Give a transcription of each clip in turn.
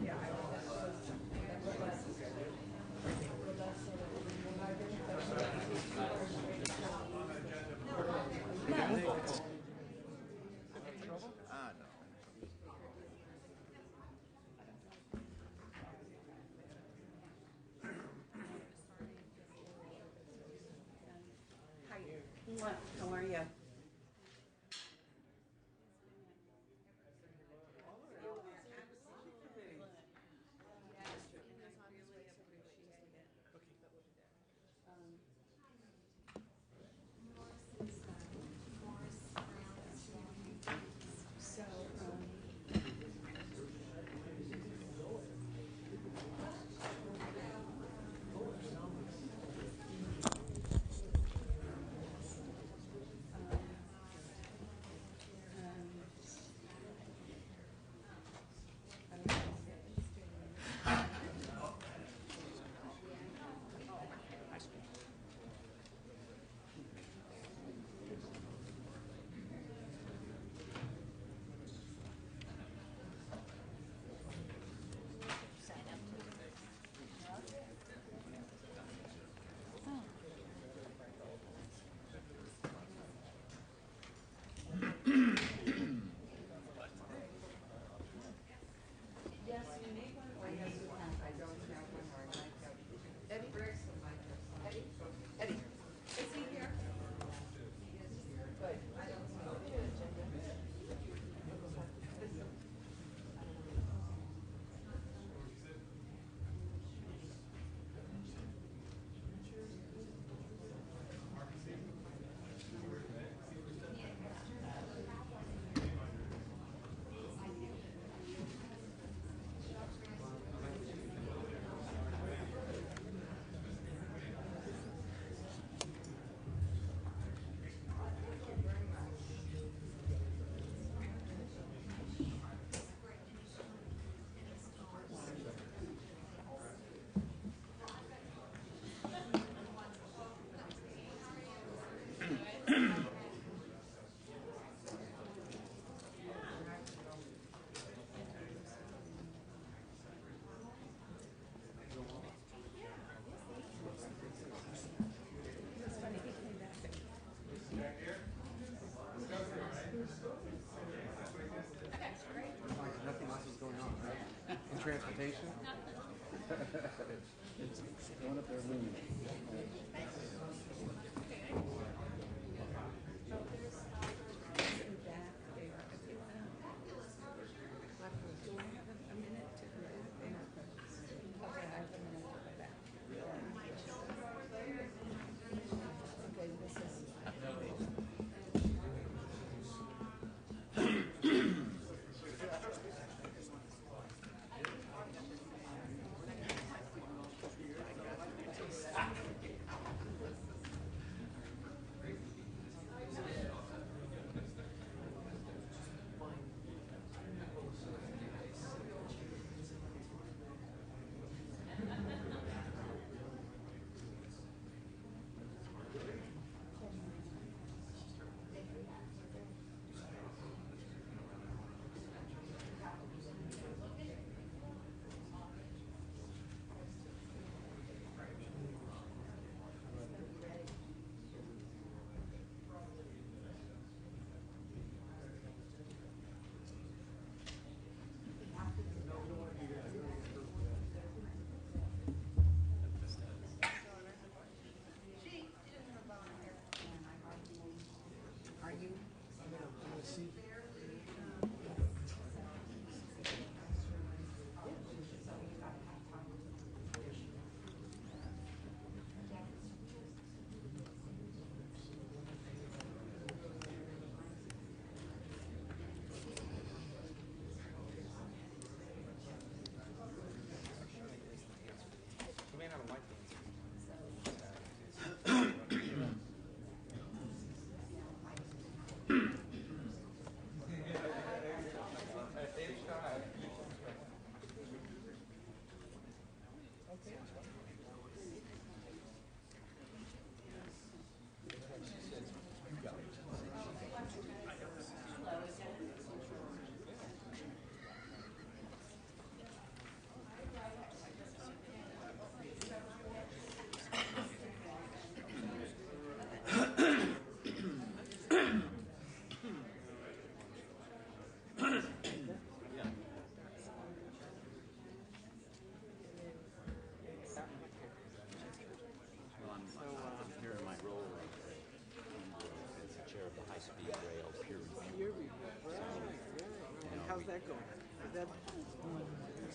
Ah, no. What? How are you? Nothing else is going on, right? In transportation? It's going up there leaning.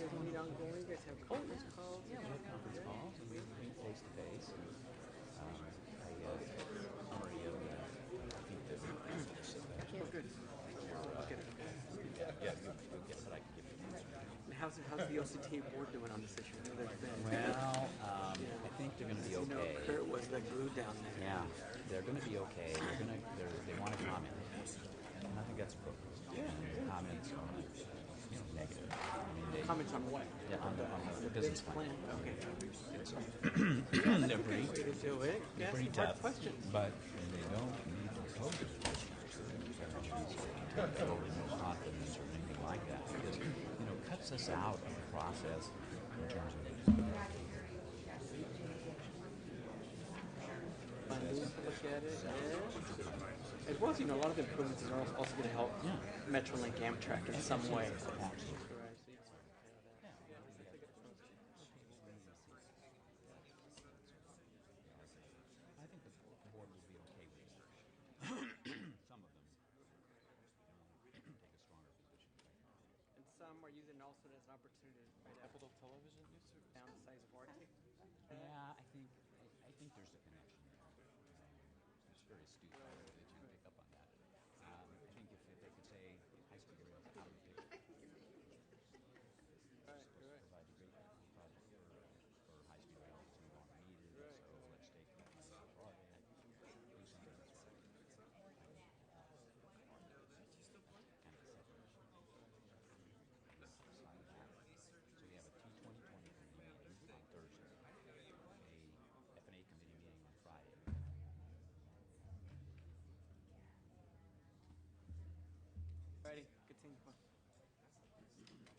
guys meet ongoing? You guys have conference calls? Yeah, we have conference calls and we meet face to face. I think that Oh, good. Okay. I guess that I can give you an answer. And how's the OCT board doing on this issue? I know there's been, Well, I think they're going to be okay. Kurt was the glue down there. Yeah, they're going to be okay. They want to comment. And I think that's appropriate. Yeah. And the comments are negative. I mean, Comments on what? Yeah, on the business plan. Okay. They're pretty, Way to do it. Yes, pretty hard tough. questions. But they don't need to pose totally no confidence or anything like that because cuts us out of the process in terms of Look at it. As well as a lot of the improvements are also going to help Metrolink Amtrak in some way. I think the board will be okay with it. Some of them take a stronger position. And some are using it also as an opportunity to try to Capital Television used to. down the size of Arctic. Yeah, I think there's a connection there. It's very astute that you can pick up on that. I think if they could say high-speed rail is out of the picture, it's supposed to provide a great project for high-speed rail. It's no longer needed, so let's take the money out of Broadway, do something that's right. Kind of separation. So we have a T2020 committee meeting on Thursday, a F&A committee meeting on Friday. Ready? Continue. Where are we sitting today?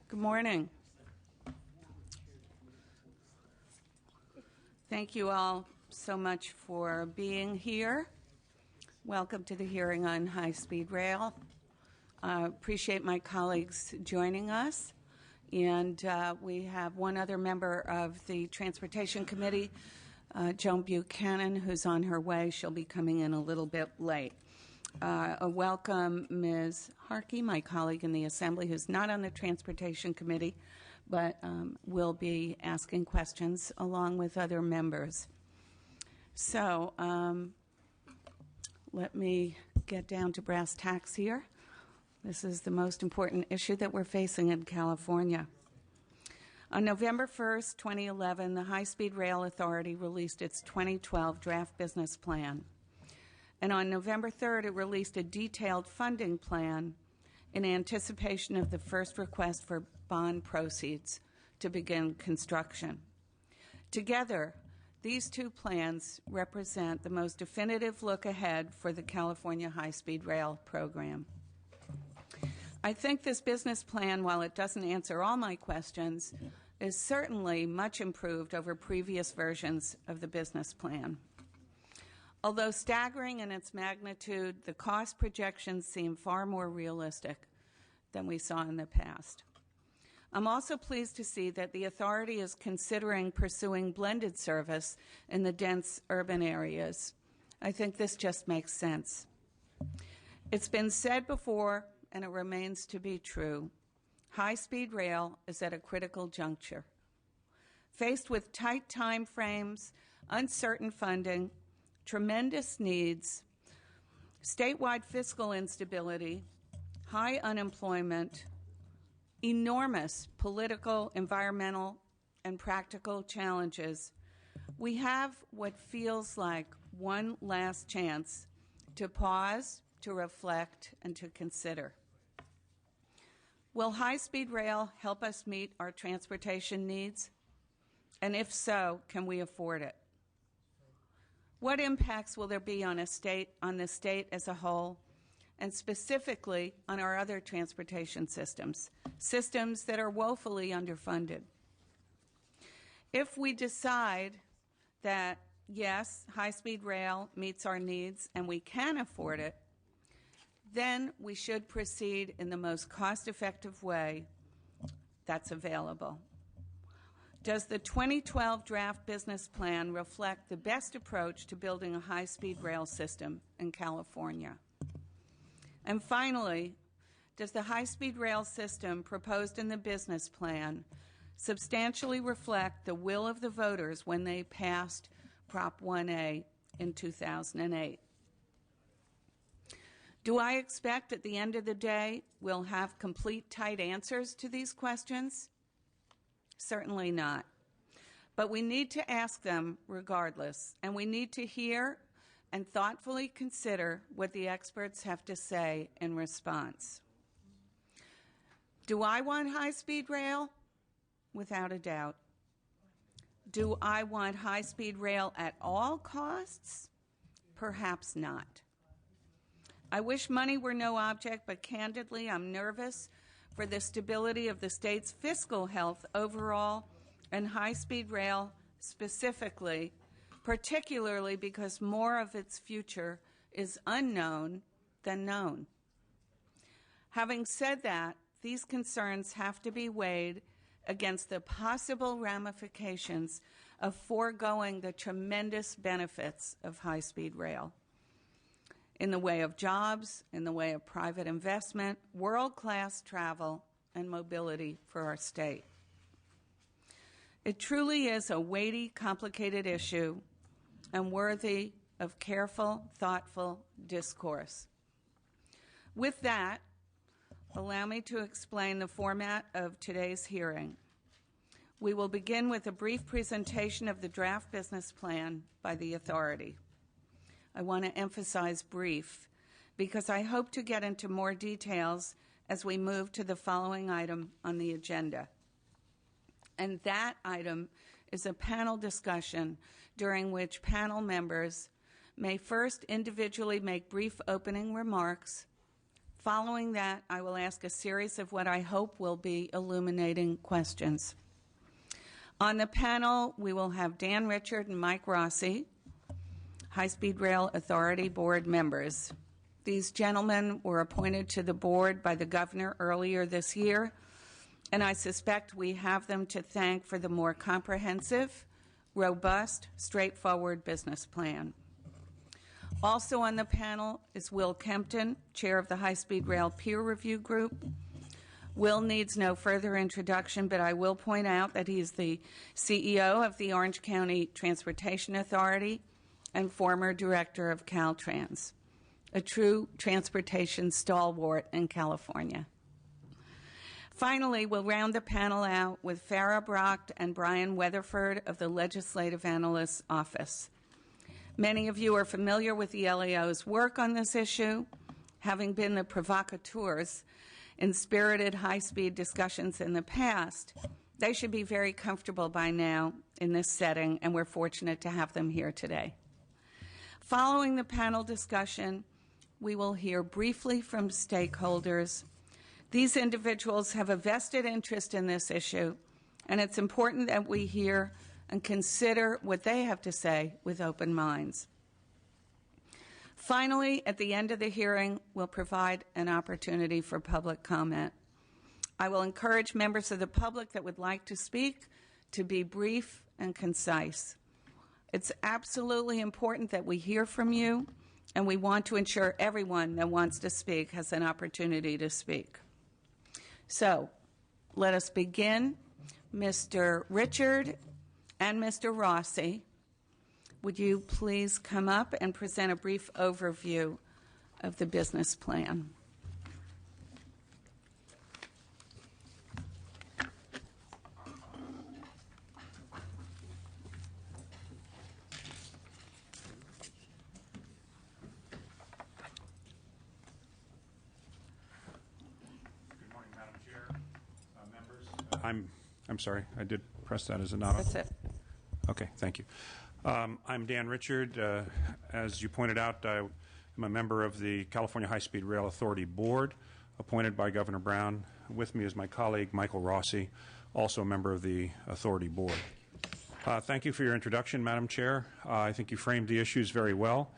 Good morning. Thank you all so much for being here. Welcome to the hearing on high-speed rail. Appreciate my colleagues joining us. And we have one other member of the Transportation Committee, Joan Buchanan, who's on her way. She'll be coming in a little bit late. Welcome Ms. Harkey, my colleague in the Assembly, who's not on the Transportation Committee, but will be asking questions along with other members. So let me get down to brass tacks here. This is the most important issue that we're facing in California. On November 1st, 2011, the High Speed Rail Authority released its 2012 draft business plan. And on November 3rd, it released a detailed funding plan in anticipation of the first request for bond proceeds to begin construction. Together, these two plans represent the most definitive look ahead for the California high-speed rail program. I think this business plan, while it doesn't answer all my questions, is certainly much improved over previous versions of the business plan. Although staggering in its magnitude, the cost projections seem far more realistic than we saw in the past. I'm also pleased to see that the authority is considering pursuing blended service in the dense urban areas. I think this just makes sense. It's been said before, and it remains to be true. High-speed rail is at a critical juncture. Faced with tight time frames, uncertain funding, tremendous needs, statewide fiscal instability, high unemployment, enormous political, environmental, and practical challenges, we have what feels like one last chance to pause, to reflect, and to consider. Will high-speed rail help us meet our transportation needs? And if so, can we afford it? What impacts will there be on the state as a whole, and specifically on our other transportation systems that are woefully underfunded? If we decide that, yes, high-speed rail meets our needs and we can afford it, then we should proceed in the most cost-effective way that's available. Does the 2012 draft business plan reflect the best approach to building a high-speed rail system in California? And finally, does the high-speed rail system proposed in the business plan substantially reflect the will of the voters when they passed Prop 1A in 2008? Do I expect at the end of the day we'll have complete, tight answers to these questions? Certainly not. But we need to ask them regardless, and we need to hear and thoughtfully consider what the experts have to say in response. Do I want high-speed rail? Without a doubt. Do I want high-speed rail at all costs? Perhaps not. I wish money were no object, but candidly, I'm nervous for the stability of the state's fiscal health overall and high-speed rail specifically, particularly because more of its future is unknown than known. Having said that, these concerns have to be weighed against the possible ramifications of foregoing the tremendous benefits of high-speed rail in the way of jobs, in the way of private investment, world-class travel, and mobility for our state. It truly is a weighty, complicated issue and worthy of careful, thoughtful discourse. With that, allow me to explain the format of today's hearing. We will begin with a brief presentation of the draft business plan by the authority. I want to emphasize brief because I hope to get into more details as we move to the following item on the agenda. And that item is a panel discussion during which panel members may first individually make brief opening remarks. Following that, I will ask a series of what I hope will be illuminating questions. On the panel, we will have Dan Richard and Mike Rossi, High-Speed Rail Authority Board members. These gentlemen were appointed to the board by the governor earlier this year, and I suspect we have them to thank for the more comprehensive, robust, straightforward business plan. Also on the panel is Will Kempton, chair of the High-Speed Rail Peer Review Group. Will needs no further introduction, but I will point out that he is the CEO of the Orange County Transportation Authority and former director of Caltrans, a true transportation stalwart in California. Finally, we'll round the panel out with Farah Brock and Brian Weatherford of the Legislative Analyst's Office. Many of you are familiar with the LAO's work on this issue, having been the provocateurs in spirited high-speed discussions in the past. They should be very comfortable by now in this setting, and we're fortunate to have them here today. Following the panel discussion, we will hear briefly from stakeholders. These individuals have a vested interest in this issue, and it's important that we hear and consider what they have to say with open minds. Finally, at the end of the hearing, we'll provide an opportunity for public comment. I will encourage members of the public that would like to speak to be brief and concise. It's absolutely important that we hear from you, and we want to ensure everyone that wants to speak has an opportunity to speak. So, let us begin. Mr. Richard and Mr. Rossi, would you please come up and present a brief overview of the business plan? I'm sorry, I did press that as a nod. That's it. Okay, thank you. I'm Dan Richard. As you pointed out, I am a member of the California High-Speed Rail Authority Board, appointed by Governor Brown. With me is my colleague, Michael Rossi, also a member of the Authority Board. Thank you for your introduction, Madam Chair. I think you framed the issues very well,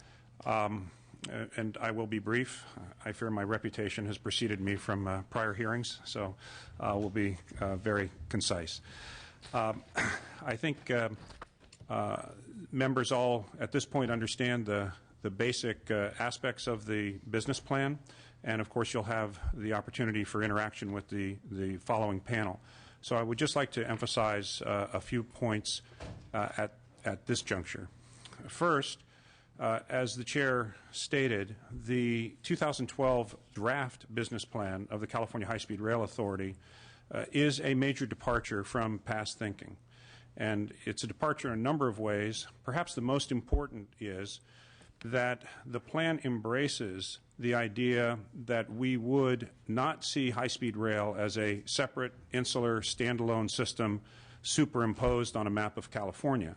and I will be brief. I fear my reputation has preceded me from prior hearings, so we'll be very concise. I think members all at this point understand the basic aspects of the business plan, and of course you'll have the opportunity for interaction with the following panel. So I would just like to emphasize a few points at this juncture. First, as the Chair stated, the 2012 draft business plan of the California High-Speed Rail Authority is a major departure from past thinking. And it's a departure in a number of ways. Perhaps the most important is that the plan embraces the idea that we would not see high-speed rail as a separate, insular, standalone system superimposed on a map of California,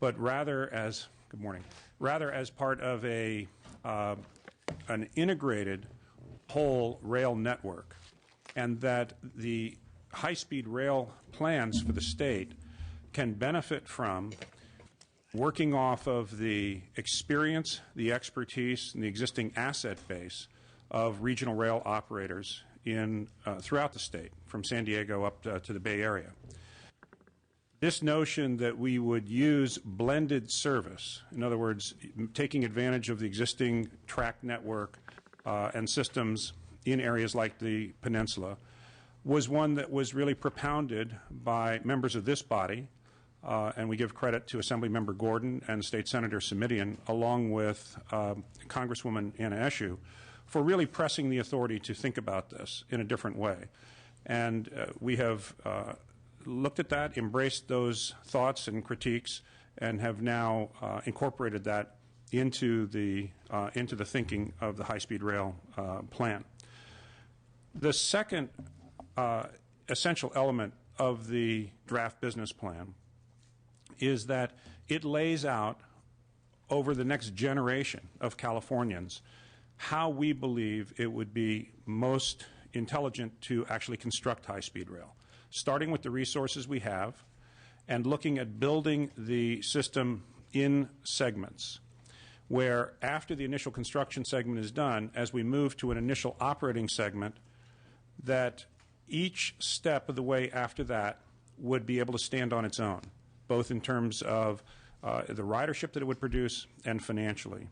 but rather as, good morning, rather as part of an integrated whole rail network, and that the high-speed rail plans for the state can benefit from working off of the experience, the expertise, and the existing asset base of regional rail operators throughout the state, from San Diego up to the Bay Area. This notion that we would use blended service, in other words, taking advantage of the existing track network and systems in areas like the peninsula, was one that was really propounded by members of this body, and we give credit to Assemblymember Gordon and State Senator Simitian, along with Congresswoman Anna Eshoo, for really pressing the authority to think about this in a different way. And we have looked at that, embraced those thoughts and critiques, and have now incorporated that into the thinking of the high-speed rail plan. The second essential element of the draft business plan is that it lays out over the next generation of Californians how we believe it would be most intelligent to actually construct high-speed rail, starting with the resources we have and looking at building the system in segments, where after the initial construction segment is done, as we move to an initial operating segment, that each step of the way after that would be able to stand on its own, both in terms of the ridership that it would produce and financially.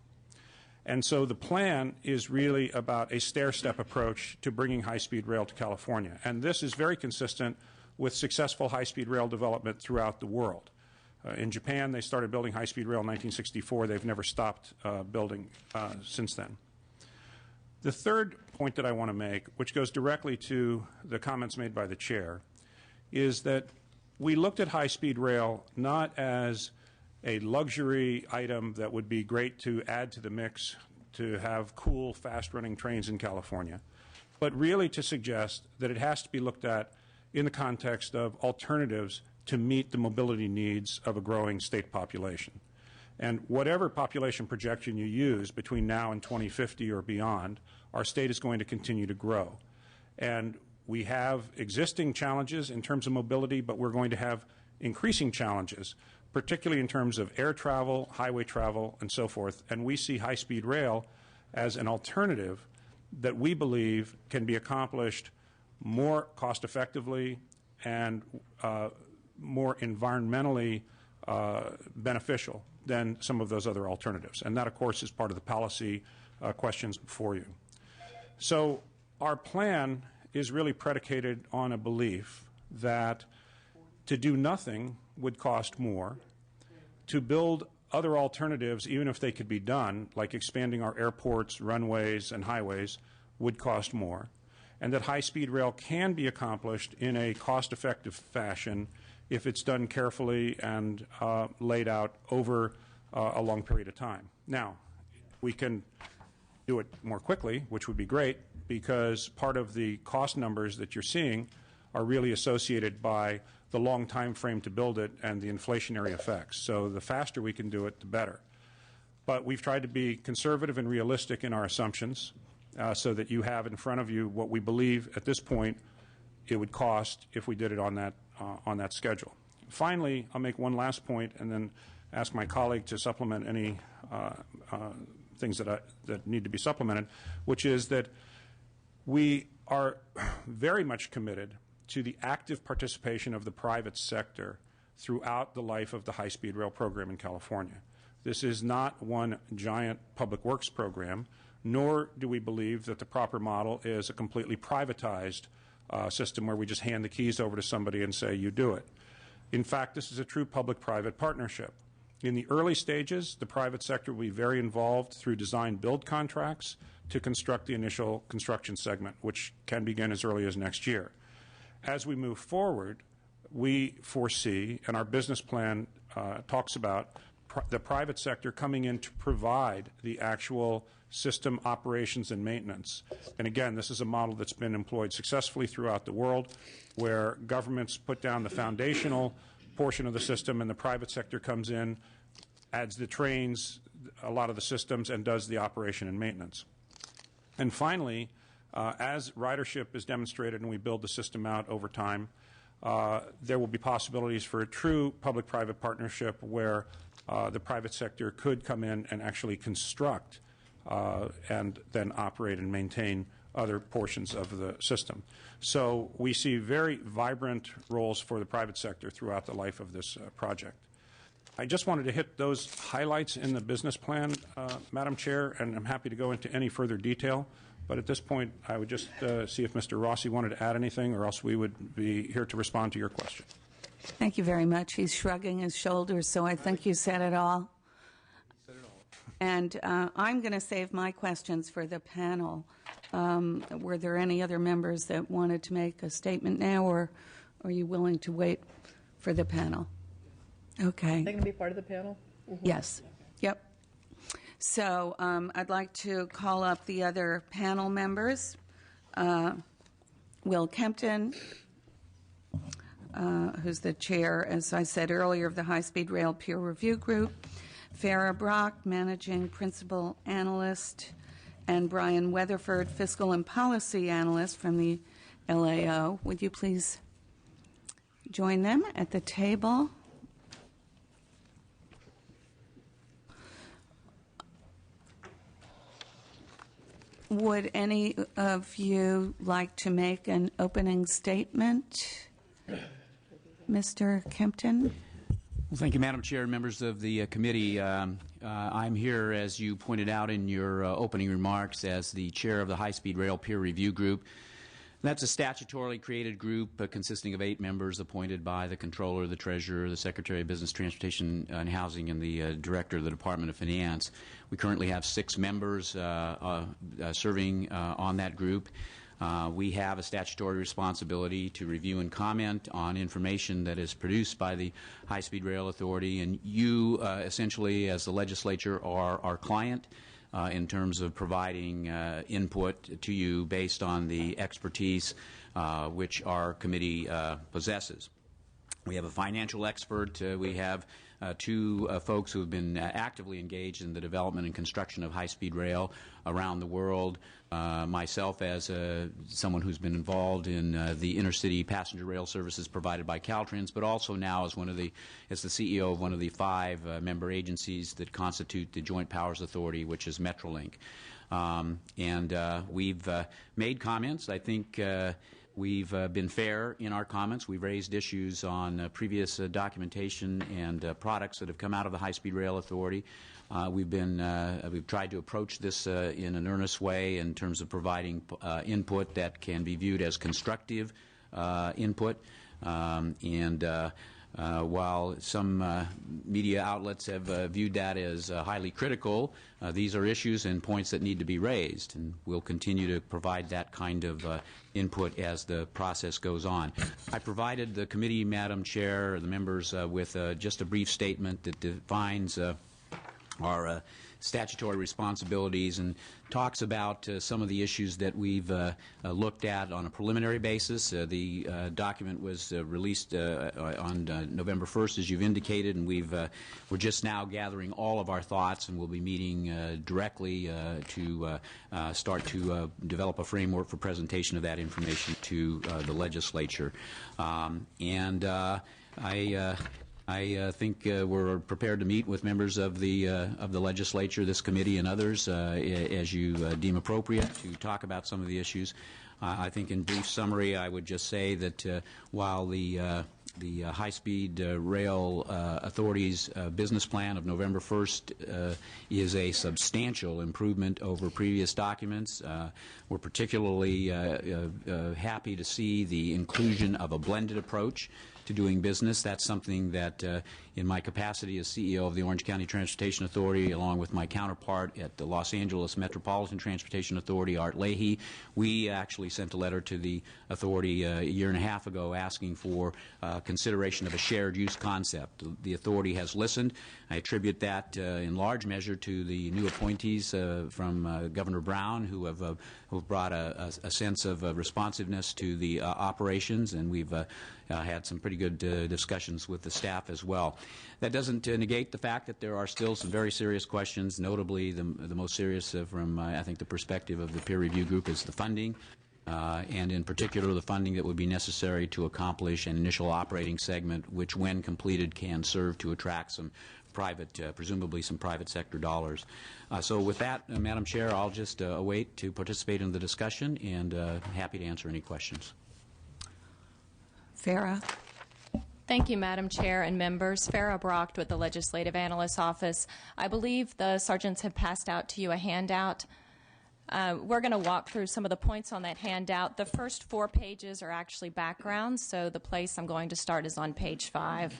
And so the plan is really about a stair-step approach to bringing high-speed rail to California. And this is very consistent with successful high-speed rail development throughout the world. In Japan, they started building high-speed rail in 1964. They've never stopped building since then. The third point that I want to make, which goes directly to the comments made by the Chair, is that we looked at high-speed rail not as a luxury item that would be great to add to the mix to have cool, fast-running trains in California, but really to suggest that it has to be looked at in the context of alternatives to meet the mobility needs of a growing state population. And whatever population projection you use between now and 2050 or beyond, our state is going to continue to grow. And we have existing challenges in terms of mobility, but we're going to have increasing challenges, particularly in terms of air travel, highway travel, and so forth. And we see high-speed rail as an alternative that we believe can be accomplished more cost-effectively and more environmentally beneficial than some of those other alternatives. And that, of course, is part of the policy questions before you. So our plan is really predicated on a belief that to do nothing would cost more, to build other alternatives, even if they could be done, like expanding our airports, runways, and highways, would cost more, and that high-speed rail can be accomplished in a cost-effective fashion if it's done carefully and laid out over a long period of time. Now, we can do it more quickly, which would be great, because part of the cost numbers that you're seeing are really associated by the long time frame to build it and the inflationary effects. So the faster we can do it, the better. But we've tried to be conservative and realistic in our assumptions so that you have in front of you what we believe at this point it would cost if we did it on that schedule. Finally, I'll make one last point and then ask my colleague to supplement any things that need to be supplemented, which is that we are very much committed to the active participation of the private sector throughout the life of the high-speed rail program in California. This is not one giant public works program, nor do we believe that the proper model is a completely privatized system where we just hand the keys over to somebody and say, you do it. In fact, this is a true public-private partnership. In the early stages, the private sector will be very involved through design-build contracts to construct the initial construction segment, which can begin as early as next year. As we move forward, we foresee, and our business plan talks about, the private sector coming in to provide the actual system operations and maintenance. And again, this is a model that's been employed successfully throughout the world, where governments put down the foundational portion of the system and the private sector comes in, adds the trains, a lot of the systems, and does the operation and maintenance. And finally, as ridership is demonstrated and we build the system out over time, there will be possibilities for a true public-private partnership where the private sector could come in and actually construct and then operate and maintain other portions of the system. So we see very vibrant roles for the private sector throughout the life of this project. I just wanted to hit those highlights in the business plan, Madam Chair, and I'm happy to go into any further detail. But at this point, I would just see if Mr. Rossi wanted to add anything, or else we would be here to respond to your question. Thank you very much. He's shrugging his shoulders, so I think you said it all. And I'm going to save my questions for the panel. Were there any other members that wanted to make a statement now, or are you willing to wait for the panel? Okay. Are they going to be part of the panel? Mm-hmm. Yes. Yep. So I'd like to call up the other panel members. Will Kempton, who's the chair, as I said earlier, of the High Speed Rail Peer Review Group, Farah Brock, Managing Principal Analyst, and Brian Weatherford, Fiscal and Policy Analyst from the LAO. Would you please join them at the table? Would any of you like to make an opening statement? Mr. Kempton? Well, thank you, Madam Chair and members of the committee. I'm here, as you pointed out in your opening remarks, as the chair of the High Speed Rail Peer Review Group. That's a statutorily created group consisting of 8 members appointed by the Controller, the Treasurer, the Secretary of Business, Transportation and Housing, and the Director of the Department of Finance. We currently have 6 members serving on that group. We have a statutory responsibility to review and comment on information that is produced by the High Speed Rail Authority, and you essentially, as the legislature, are our client in terms of providing input to you based on the expertise which our committee possesses. We have a financial expert. We have 2 folks who have been actively engaged in the development and construction of high-speed rail around the world. Myself, as someone who's been involved in the intercity passenger rail services provided by Caltrans, but also now as as the CEO of one of the 5 member agencies that constitute the Joint Powers Authority, which is Metrolink. We've made comments. I think we've been fair in our comments. We've raised issues on previous documentation and products that have come out of the High Speed Rail Authority. We've tried to approach this in an earnest way in terms of providing input that can be viewed as constructive input. While some media outlets have viewed that as highly critical, these are issues and points that need to be raised, and we'll continue to provide that kind of input as the process goes on. I provided the committee, Madam Chair, the members with just a brief statement that defines our statutory responsibilities and talks about some of the issues that we've looked at on a preliminary basis. The document was released on November 1st, as you've indicated, and we're just now gathering all of our thoughts, and we'll be meeting directly to start to develop a framework for presentation of that information to the legislature. I think we're prepared to meet with members of the legislature, this committee, and others as you deem appropriate to talk about some of the issues. I think in brief summary, I would just say that while the High-Speed Rail Authority's business plan of November 1st is a substantial improvement over previous documents. We're particularly happy to see the inclusion of a blended approach to doing business. That's something that, in my capacity as CEO of the Orange County Transportation Authority, along with my counterpart at the Los Angeles Metropolitan Transportation Authority, Art Leahy, we actually sent a letter to the authority a year and a half ago asking for consideration of a shared use concept. The authority has listened. I attribute that in large measure to the new appointees from Governor Brown who have brought a sense of responsiveness to the operations, and we've had some pretty good discussions with the staff as well. That doesn't negate the fact that there are still some very serious questions, notably the most serious from, I think, the perspective of the peer review group is the funding. And in particular the funding that would be necessary to accomplish an initial operating segment which when completed can serve to attract some private, presumably some private sector dollars. So with that, Madam Chair, I'll just await to participate in the discussion and happy to answer any questions. Farah. Thank you, Madam Chair and members. Farah Brocht with the Legislative Analyst's Office. I believe the sergeants have passed out to you a handout. We're going to walk through some of the points on that handout. The first 4 pages are actually background, so the place I'm going to start is on page 5.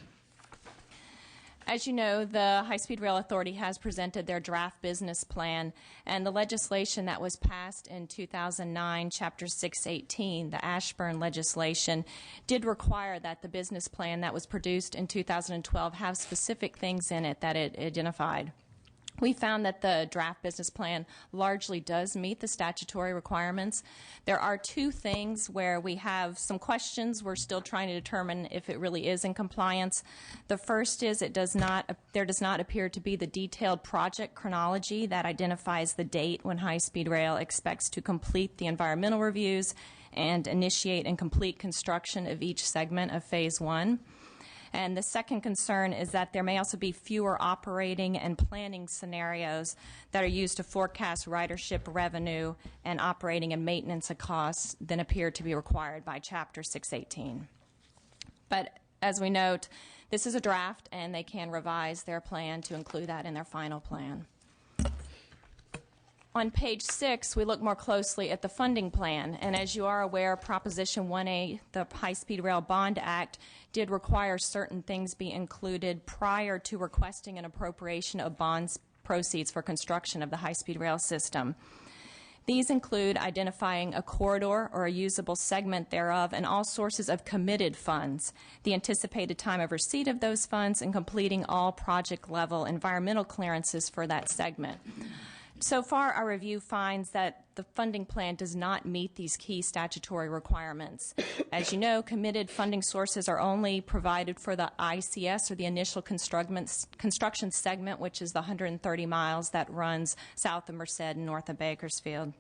As you know, the High-Speed Rail Authority has presented their draft business plan, and the legislation that was passed in 2009, Chapter 618, the Ashburn legislation, did require that the business plan that was produced in 2012 have specific things in it that it identified. We found that the draft business plan largely does meet the statutory requirements. There are 2 things where we have some questions. We're still trying to determine if it really is in compliance. The first is there does not appear to be the detailed project chronology that identifies the date when High-Speed Rail expects to complete the environmental reviews and initiate and complete construction of each segment of Phase 1. And the second concern is that there may also be fewer operating and planning scenarios that are used to forecast ridership revenue and operating and maintenance costs than appear to be required by Chapter 618. But as we note, this is a draft, and they can revise their plan to include that in their final plan. On page 6, we look more closely at the funding plan, and as you are aware, Proposition 1A, the High-Speed Rail Bond Act, did require certain things be included prior to requesting an appropriation of bonds proceeds for construction of the high-speed rail system. These include identifying a corridor or a usable segment thereof and all sources of committed funds, the anticipated time of receipt of those funds, and completing all project-level environmental clearances for that segment. So far, our review finds that the funding plan does not meet these key statutory requirements. As you know, committed funding sources are only provided for the ICS, or the initial construction segment, which is the 130 miles that runs south of Merced and north of Bakersfield.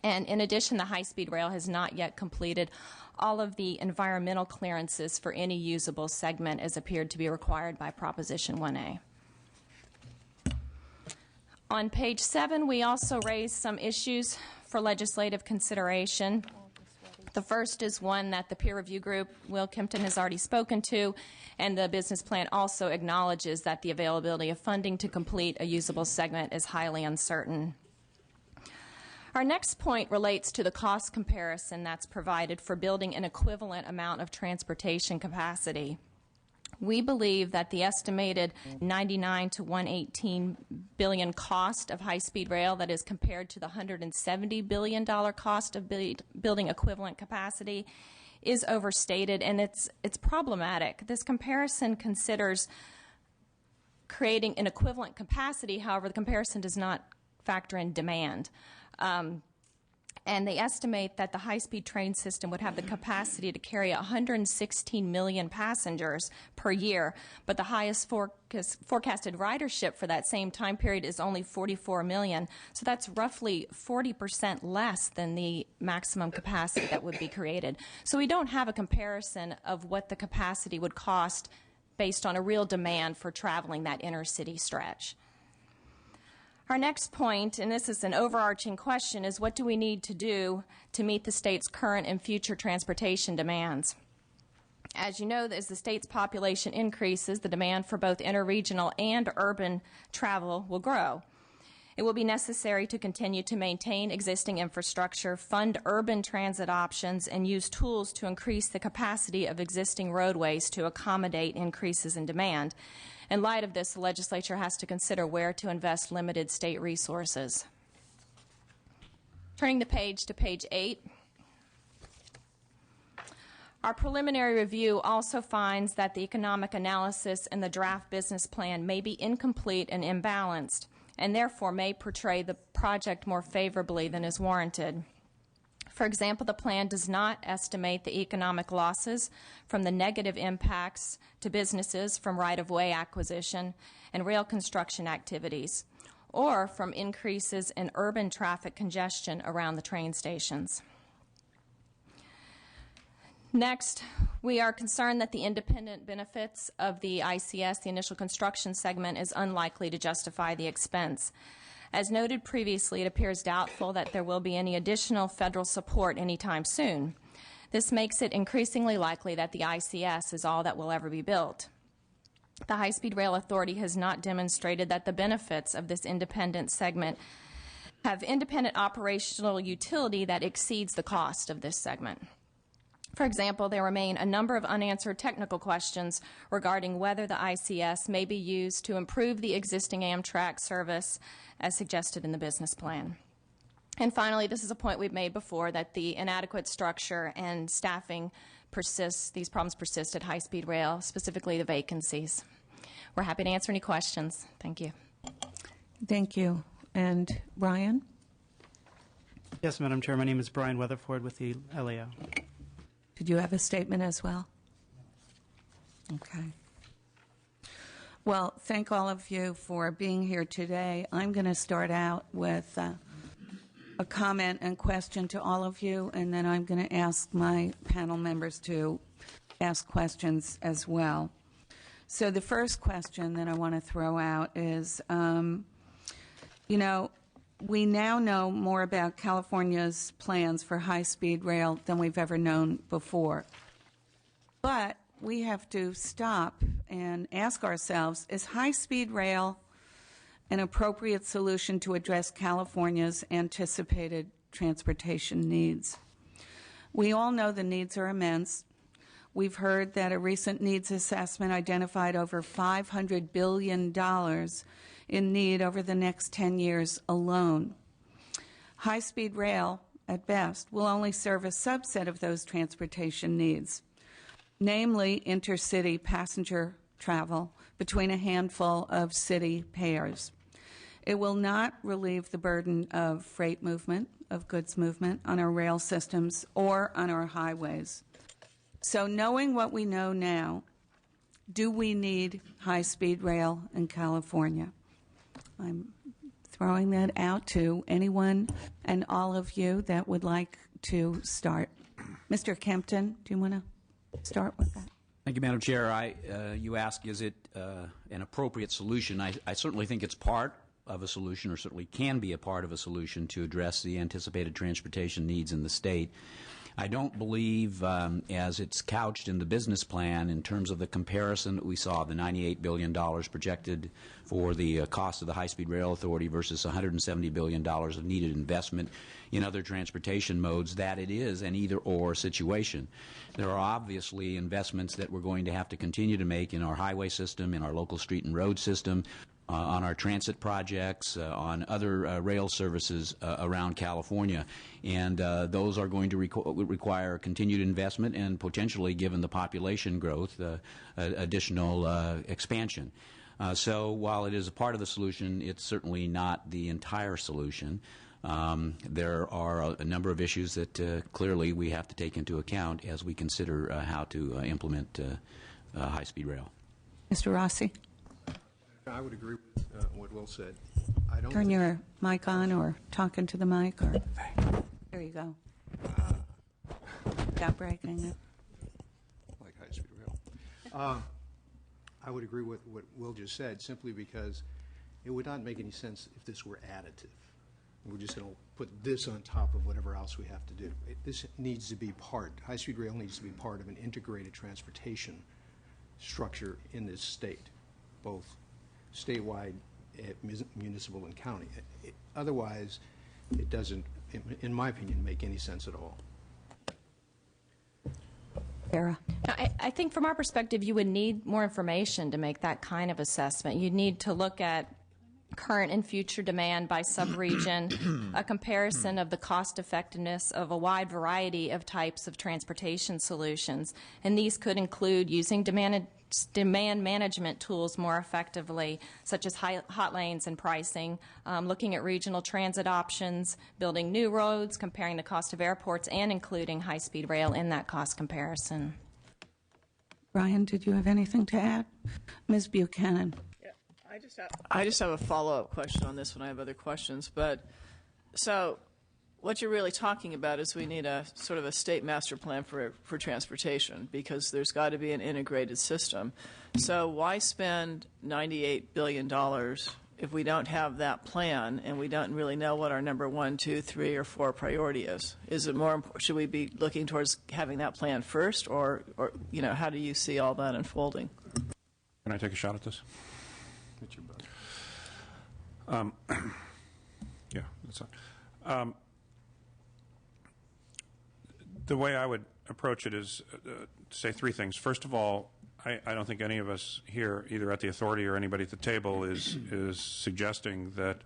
And in addition, the high-speed rail has not yet completed all of the environmental clearances for any usable segment as appeared to be required by Proposition 1A. On page 7, we also raised some issues for legislative consideration. The first is one that the peer review group, Will Kempton, has already spoken to, and the business plan also acknowledges that the availability of funding to complete a usable segment is highly uncertain. Our next point relates to the cost comparison that's provided for building an equivalent amount of transportation capacity. We believe that the estimated $99 to $118 billion cost of high-speed rail that is compared to the $170 billion cost of building equivalent capacity is overstated, and it's problematic. This comparison considers creating an equivalent capacity. However, the comparison does not factor in demand. And they estimate that the high-speed train system would have the capacity to carry 116 million passengers per year, but the highest forecasted ridership for that same time period is only 44 million. So that's roughly 40% less than the maximum capacity that would be created. So we don't have a comparison of what the capacity would cost based on a real demand for traveling that inner city stretch. Our next point, and this is an overarching question, is what do we need to do to meet the state's current and future transportation demands? As you know, as the state's population increases, the demand for both interregional and urban travel will grow. It will be necessary to continue to maintain existing infrastructure, fund urban transit options, and use tools to increase the capacity of existing roadways to accommodate increases in demand. In light of this, the legislature has to consider where to invest limited state resources. Turning the page to page 8. Our preliminary review also finds that the economic analysis in the draft business plan may be incomplete and imbalanced, and therefore may portray the project more favorably than is warranted. For example, the plan does not estimate the economic losses from the negative impacts to businesses from right-of-way acquisition and rail construction activities, or from increases in urban traffic congestion around the train stations. Next, we are concerned that the independent benefits of the ICS, the initial construction segment, is unlikely to justify the expense. As noted previously, it appears doubtful that there will be any additional federal support anytime soon. This makes it increasingly likely that the ICS is all that will ever be built. The High-Speed Rail Authority has not demonstrated that the benefits of this independent segment have independent operational utility that exceeds the cost of this segment. For example, there remain a number of unanswered technical questions regarding whether the ICS may be used to improve the existing Amtrak service as suggested in the business plan. And finally, this is a point we've made before, that the inadequate structure and staffing persists, these problems persist at high-speed rail, specifically the vacancies. We're happy to answer any questions. Thank you. Thank you. And Brian? Yes, Madam Chair. My name is Brian Weatherford with the LAO. Did you have a statement as well? Okay. Well, thank all of you for being here today. I'm going to start out with a comment and question to all of you, and then I'm going to ask my panel members to ask questions as well. So the first question that I want to throw out is, we now know more about California's plans for high-speed rail than we've ever known before. But we have to stop and ask ourselves, is high-speed rail an appropriate solution to address California's anticipated transportation needs? We all know the needs are immense. We've heard that a recent needs assessment identified over $500 billion in need over the next 10 years alone. High-speed rail, at best, will only serve a subset of those transportation needs, namely intercity passenger travel between a handful of city pairs. It will not relieve the burden of freight movement, of goods movement on our rail systems or on our highways. So knowing what we know now, do we need high-speed rail in California? I'm throwing that out to anyone and all of you that would like to start. Mr. Kempton, do you want to start with that? Thank you, Madam Chair. You ask, is it an appropriate solution? I certainly think it's part of a solution, or certainly can be a part of a solution to address the anticipated transportation needs in the state. I don't believe, as it's couched in the business plan, in terms of the comparison that we saw, the $98 billion projected for the cost of the High-Speed Rail Authority versus $170 billion of needed investment in other transportation modes, that it is an either-or situation. There are obviously investments that we're going to have to continue to make in our highway system, in our local street and road system, on our transit projects, on other rail services around California. And those are going to require continued investment and potentially, given the population growth, additional expansion. So while it is a part of the solution, it's certainly not the entire solution. There are a number of issues that clearly we have to take into account as we consider how to implement high-speed rail. Mr. Rossi, I would agree with what Will said. I don't turn think- your mic on or talk into the mic. Or there you go. Without breaking it. like high-speed rail. I would agree with what Will just said, simply because it would not make any sense if this were additive. We're just going to put this on top of whatever else we have to do. This needs to be high-speed rail needs to be part of an integrated transportation structure in this state, both statewide, municipal, and county. Otherwise, it doesn't, in my opinion, make any sense at all. Sarah. I think from our perspective, you would need more information to make that kind of assessment. You'd need to look at current and future demand by subregion, a comparison of the cost effectiveness of a wide variety of types of transportation solutions. And these could include using demand management tools more effectively, such as hot lanes and pricing, looking at regional transit options, building new roads, comparing the cost of airports, and including high-speed rail in that cost comparison. Brian, did you have anything to add? Ms. Buchanan. I just have a follow-up question on this when I have other questions. But so what you're really talking about is we need a sort of a state master plan for transportation, because there's got to be an integrated system. So why spend $98 billion if we don't have that plan and we don't really know what our number 1, 2, 3, or 4 priority is? Is it more? Should we be looking towards having that plan first, or how do you see all that unfolding? Can I take a shot at this? Yeah, that's fine. The way I would approach it is to say 3 things. First of all, I don't think any of us here, either at the authority or anybody at the table, is suggesting that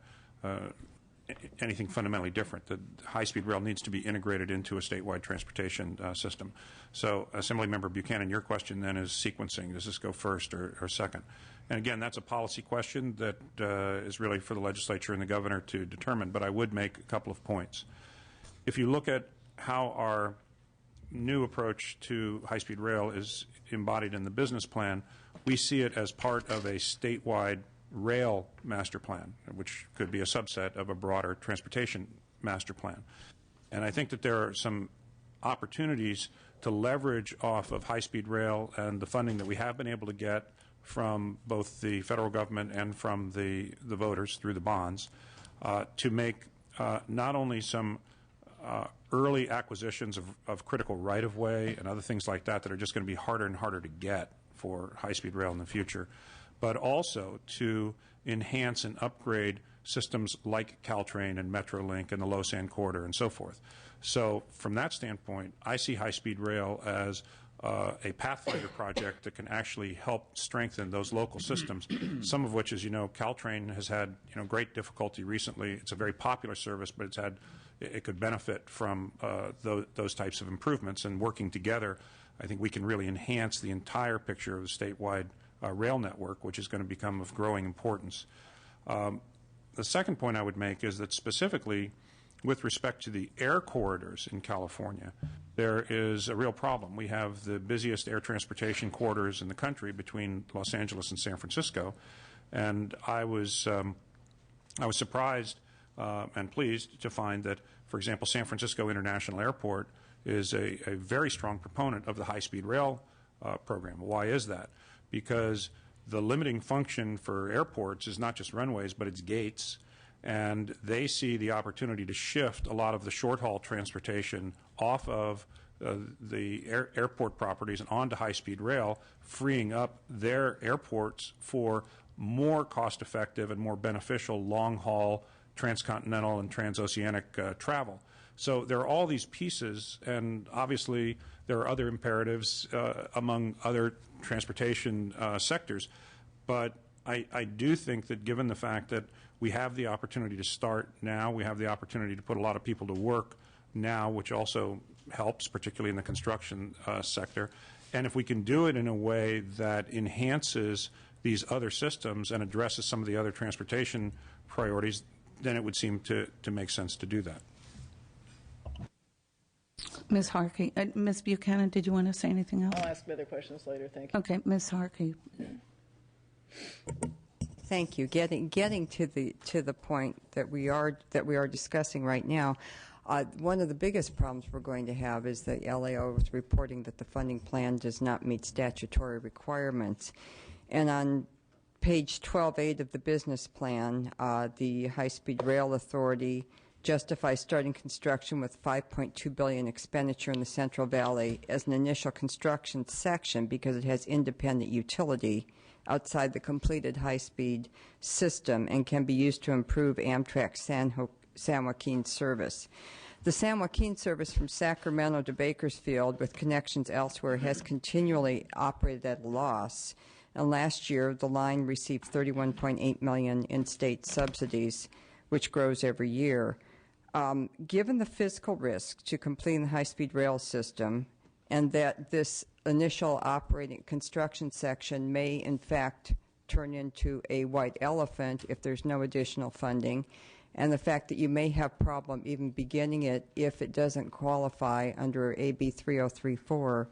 anything fundamentally different. That high-speed rail needs to be integrated into a statewide transportation system. So, Assemblymember Buchanan, your question then is sequencing. Does this go first or second? And again, that's a policy question that is really for the legislature and the governor to determine. But I would make a couple of points. If you look at how our new approach to high-speed rail is embodied in the business plan, we see it as part of a statewide rail master plan, which could be a subset of a broader transportation master plan. And I think that there are some opportunities to leverage off of high-speed rail and the funding that we have been able to get from both the federal government and from the voters through the bonds to make not only some early acquisitions of critical right-of-way and other things like that that are just going to be harder and harder to get for high-speed rail in the future, but also to enhance and upgrade systems like Caltrain and Metrolink and the Los Angeles Corridor and so forth. So from that standpoint, I see high-speed rail as a pathfinder project that can actually help strengthen those local systems, some of which, as you know, Caltrain has had great difficulty recently. It's a very popular service, but it could benefit from those types of improvements. And working together, I think we can really enhance the entire picture of the statewide rail network, which is going to become of growing importance. The second point I would make is that specifically with respect to the air corridors in California, there is a real problem. We have the busiest air transportation corridors in the country between Los Angeles and San Francisco, and I was surprised and pleased to find that, for example, San Francisco International Airport is a very strong proponent of the high-speed rail program. Why is that? Because the limiting function for airports is not just runways, but it's gates. And they see the opportunity to shift a lot of the short-haul transportation off of the airport properties and onto high-speed rail, freeing up their airports for more cost-effective and more beneficial long-haul transcontinental and transoceanic travel. So there are all these pieces, and obviously there are other imperatives among other transportation sectors. But I do think that given the fact that we have the opportunity to start now, we have the opportunity to put a lot of people to work now, which also helps, particularly in the construction sector. And if we can do it in a way that enhances these other systems and addresses some of the other transportation priorities, then it would seem to make sense to do that. Ms. Harkey, Ms. Buchanan, did you want to say anything else? I'll ask other questions later. Thank you. Okay, Ms. Harkey. Thank you. Getting to the point that we are discussing right now, one of the biggest problems we're going to have is the LAO is reporting that the funding plan does not meet statutory requirements. And on page 12.8 of the business plan, the High-Speed Rail Authority justifies starting construction with $5.2 billion expenditure in the Central Valley as an initial construction section because it has independent utility outside the completed high-speed system and can be used to improve Amtrak San Joaquin service. The San Joaquin service from Sacramento to Bakersfield with connections elsewhere has continually operated at a loss. And last year, the line received $31.8 million in state subsidies, which grows every year. Given the fiscal risk to completing the high-speed rail system and that this initial operating construction section may, in fact, turn into a white elephant if there's no additional funding, and the fact that you may have problem even beginning it if it doesn't qualify under AB 3034,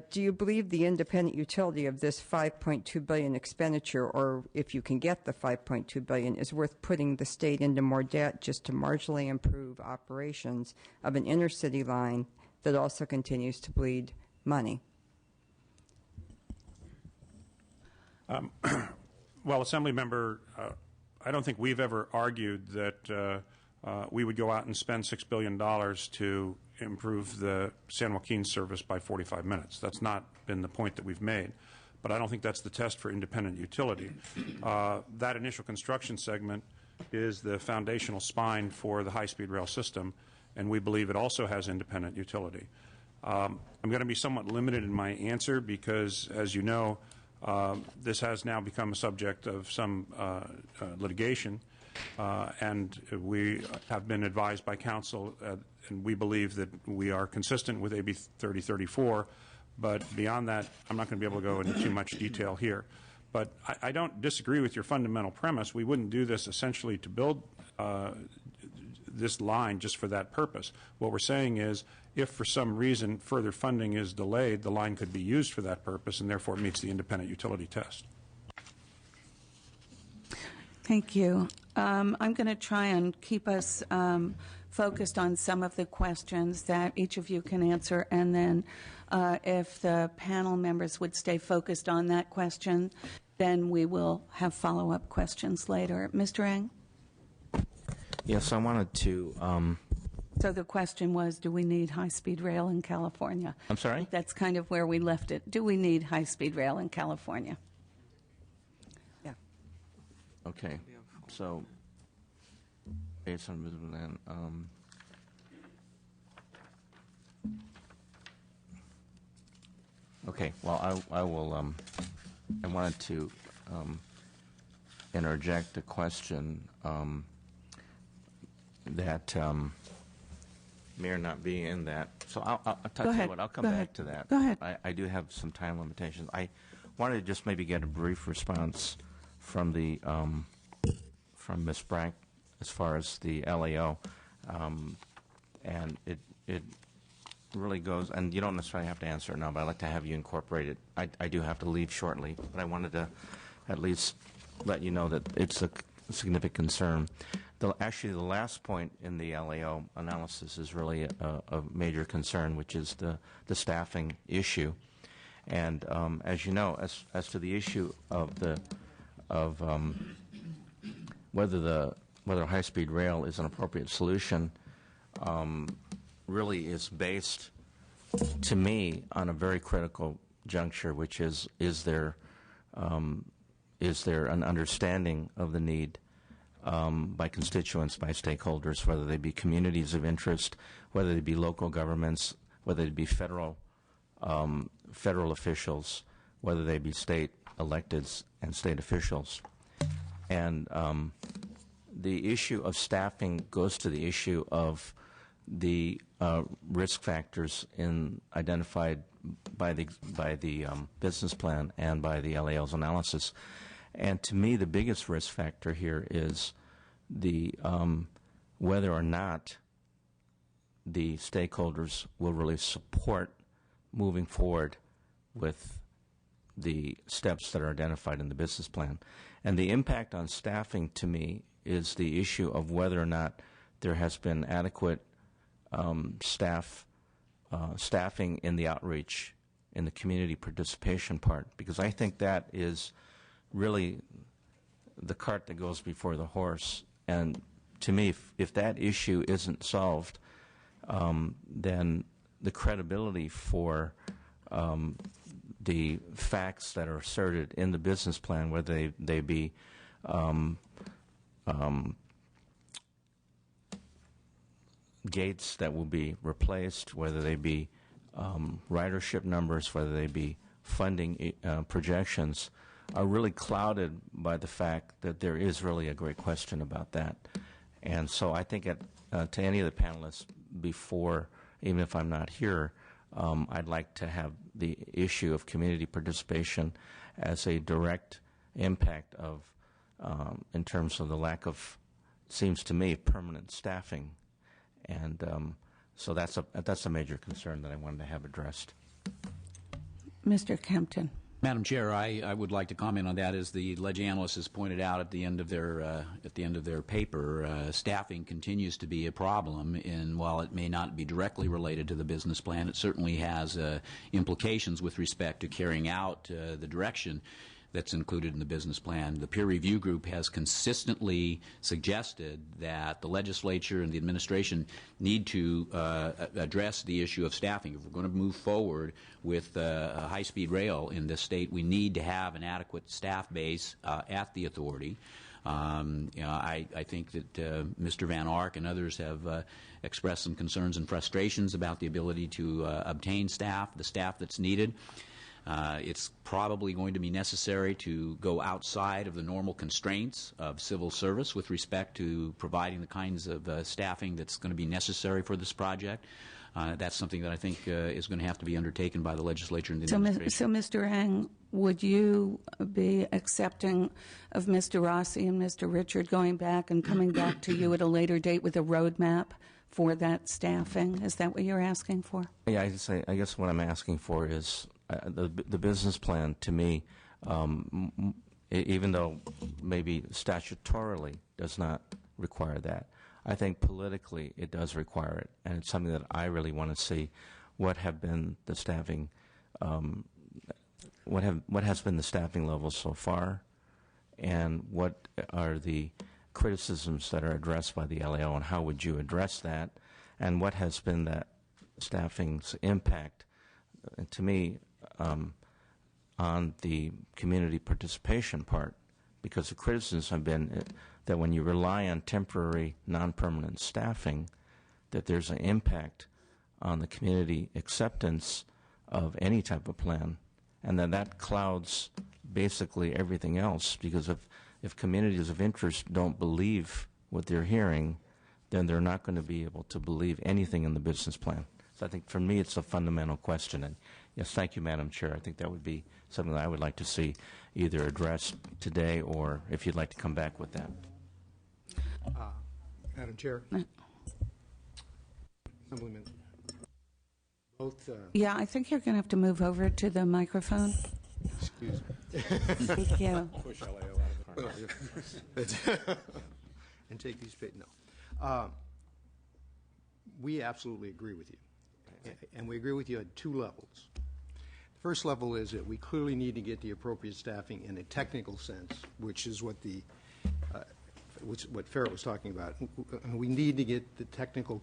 do you believe the independent utility of this $5.2 billion expenditure, or if you can get the $5.2 billion, is worth putting the state into more debt just to marginally improve operations of an inner-city line that also continues to bleed money? Well, Assemblymember, I don't think we've ever argued that we would go out and spend $6 billion to improve the San Joaquin service by 45 minutes. That's not been the point that we've made. But I don't think that's the test for independent utility. That initial construction segment is the foundational spine for the high-speed rail system, and we believe it also has independent utility. I'm going to be somewhat limited in my answer because, as you know, this has now become a subject of some litigation, and we have been advised by counsel, and we believe that we are consistent with AB 3034. But beyond that, I'm not going to be able to go into too much detail here. But I don't disagree with your fundamental premise. We wouldn't do this essentially to build this line just for that purpose. What we're saying is, if for some reason further funding is delayed, the line could be used for that purpose, and therefore it meets the independent utility test. Thank you. I'm going to try and keep us focused on some of the questions that each of you can answer, and then if the panel members would stay focused on that question, then we will have follow-up questions later. Mr. Eng? Yes, I wanted to... So the question was, do we need high-speed rail in California? I'm sorry? That's kind of where we left it. Do we need high-speed rail in California? Yeah. Okay. So, based on land, okay. Well, I will. I wanted to interject a question that may or not be in that. So I'll tell you what. I'll come back to that. Go ahead. I do have some time limitations. I wanted to just maybe get a brief response from the from Ms. Brank as far as the LAO, and it really goes. And you don't necessarily have to answer it now, but I'd like to have you incorporate it. I do have to leave shortly, but I wanted to at least let you know that it's a significant concern. Actually, the last point in the LAO analysis is really a major concern, which is the staffing issue. And as you know, as to the issue of whether high-speed rail is an appropriate solution, really is based, to me, on a very critical juncture, which is there an understanding of the need by constituents, by stakeholders, whether they be communities of interest, whether they be local governments, whether they be federal officials, whether they be state electeds and state officials. And the issue of staffing goes to the issue of the risk factors identified by the business plan and by the LAO's analysis. And to me, the biggest risk factor here is the whether or not the stakeholders will really support moving forward with the steps that are identified in the business plan. And the impact on staffing, to me, is the issue of whether or not there has been adequate staffing in the outreach, in the community participation part, because I think that is really the cart that goes before the horse. And to me, if that issue isn't solved, then the credibility for the facts that are asserted in the business plan, whether they be gates that will be replaced, whether they be ridership numbers, whether they be funding projections, are really clouded by the fact that there is really a great question about that. And so I think to any of the panelists before, even if I'm not here, I'd like to have the issue of community participation as a direct impact of, in terms of the lack of, seems to me, permanent staffing. And so that's a major concern that I wanted to have addressed. Mr. Kempton. Madam Chair, I would like to comment on that. As the ledge analysts has pointed out at the end of their paper, staffing continues to be a problem. And while it may not be directly related to the business plan, it certainly has implications with respect to carrying out the direction that's included in the business plan. The peer review group has consistently suggested that the legislature and the administration need to address the issue of staffing. If we're going to move forward with high-speed rail in this state, we need to have an adequate staff base at the authority. I think that Mr. Van Ark and others have expressed some concerns and frustrations about the ability to obtain the staff that's needed. It's probably going to be necessary to go outside of the normal constraints of civil service with respect to providing the kinds of staffing that's going to be necessary for this project. That's something that I think is going to have to be undertaken by the legislature and the administration. So, Mr. Ang, would you be accepting of Mr. Rossi and Mr. Richard going back and coming back to you at a later date with a roadmap for that staffing? Is that what you're asking for? Yeah, I guess what I'm asking for is the business plan, to me, even though maybe statutorily does not require that, I think politically it does require it, and it's something that I really want to see. What have been the staffing? What has been the staffing levels so far, and what are the criticisms that are addressed by the LAO, and how would you address that? And what has been that staffing's impact, to me, on the community participation part? Because the criticisms have been that when you rely on temporary, non-permanent staffing, that there's an impact on the community acceptance of any type of plan, and that clouds basically everything else, because if communities of interest don't believe what they're hearing, then they're not going to be able to believe anything in the business plan. So I think for me it's a fundamental question. And yes, thank you, Madam Chair. I think that would be something that I would like to see either addressed today, or if you'd like to come back with that. Madam Chair. Assemblyman. Both. Yeah, I think you're going to have to move over to the microphone. Excuse me. Thank you. Push LAO out of the car. And take these. No. We absolutely agree with you. And we agree with you at two levels. The first level is that we clearly need to get the appropriate staffing in a technical sense, which is what what Farrah was talking about. We need to get the technical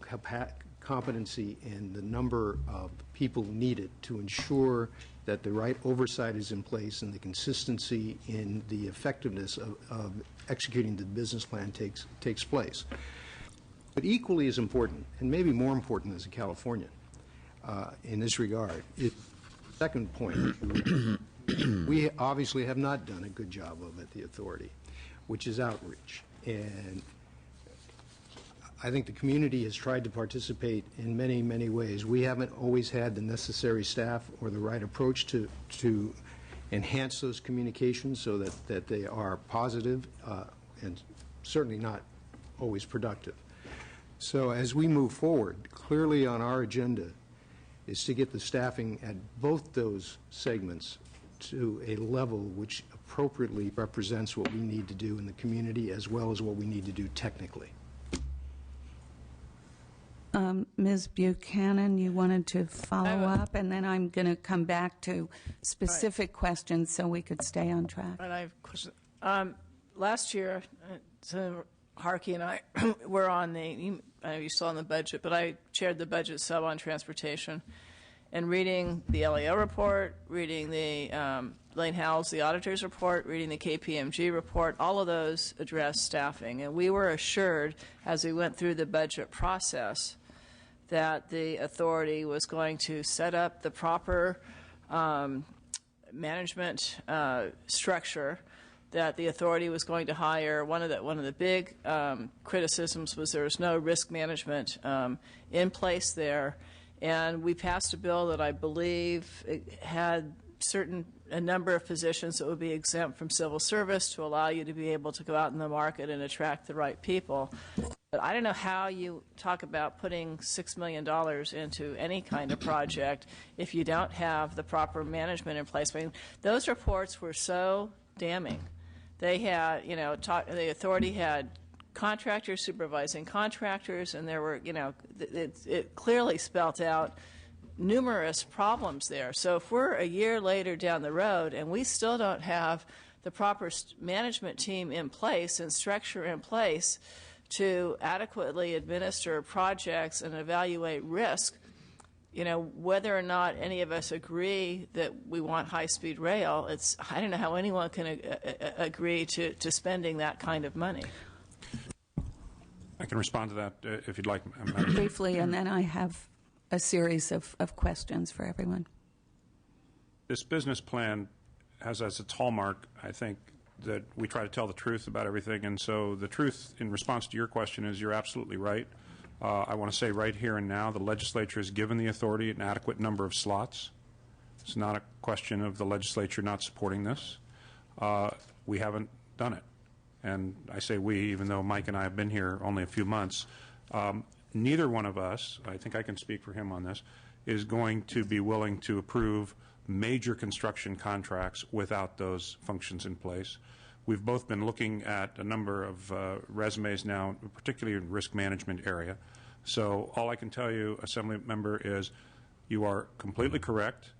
competency and the number of people needed to ensure that the right oversight is in place and the consistency in the effectiveness of executing the business plan takes place. But equally as important, and maybe more important as a Californian in this regard, is the second point. We obviously have not done a good job of at the authority, which is outreach. And I think the community has tried to participate in many, many ways. We haven't always had the necessary staff or the right approach to enhance those communications so that they are positive and certainly not always productive. So as we move forward, clearly on our agenda is to get the staffing at both those segments to a level which appropriately represents what we need to do in the community as well as what we need to do technically. Ms. Buchanan, you wanted to follow up, and then I'm going to come back to specific questions so we could stay on track. And I have a question. Last year, so Harkey and I were on I know you saw in the budget, but I chaired the budget sub on transportation. And reading the LAO report, reading the Lane Howells, the auditor's report, reading the KPMG report, all of those address staffing. And we were assured, as we went through the budget process, that the authority was going to set up the proper management structure, that the authority was going to hire. One of the big criticisms was there was no risk management in place there. And we passed a bill that I believe had a number of positions that would be exempt from civil service to allow you to be able to go out in the market and attract the right people. But I don't know how you talk about putting $6 million into any kind of project if you don't have the proper management in place. I mean, those reports were so damning. They had, the authority had contractors supervising contractors, and there were, it clearly spelt out numerous problems there. So if we're a year later down the road and we still don't have the proper management team in place and structure in place to adequately administer projects and evaluate risk, whether or not any of us agree that we want high-speed rail, I don't know how anyone can agree to spending that kind of money. I can respond to that if you'd like. Briefly, and then I have a series of questions for everyone. This business plan has as its hallmark, I think, that we try to tell the truth about everything. And so the truth in response to your question is you're absolutely right. I want to say right here and now the legislature has given the authority an adequate number of slots. It's not a question of the legislature not supporting this. We haven't done it. And I say we, even though Mike and I have been here only a few months. Neither one of us, I think I can speak for him on this, is going to be willing to approve major construction contracts without those functions in place. We've both been looking at a number of resumes now, particularly in risk management area. So all I can tell you, Assembly Member, is you are completely correct.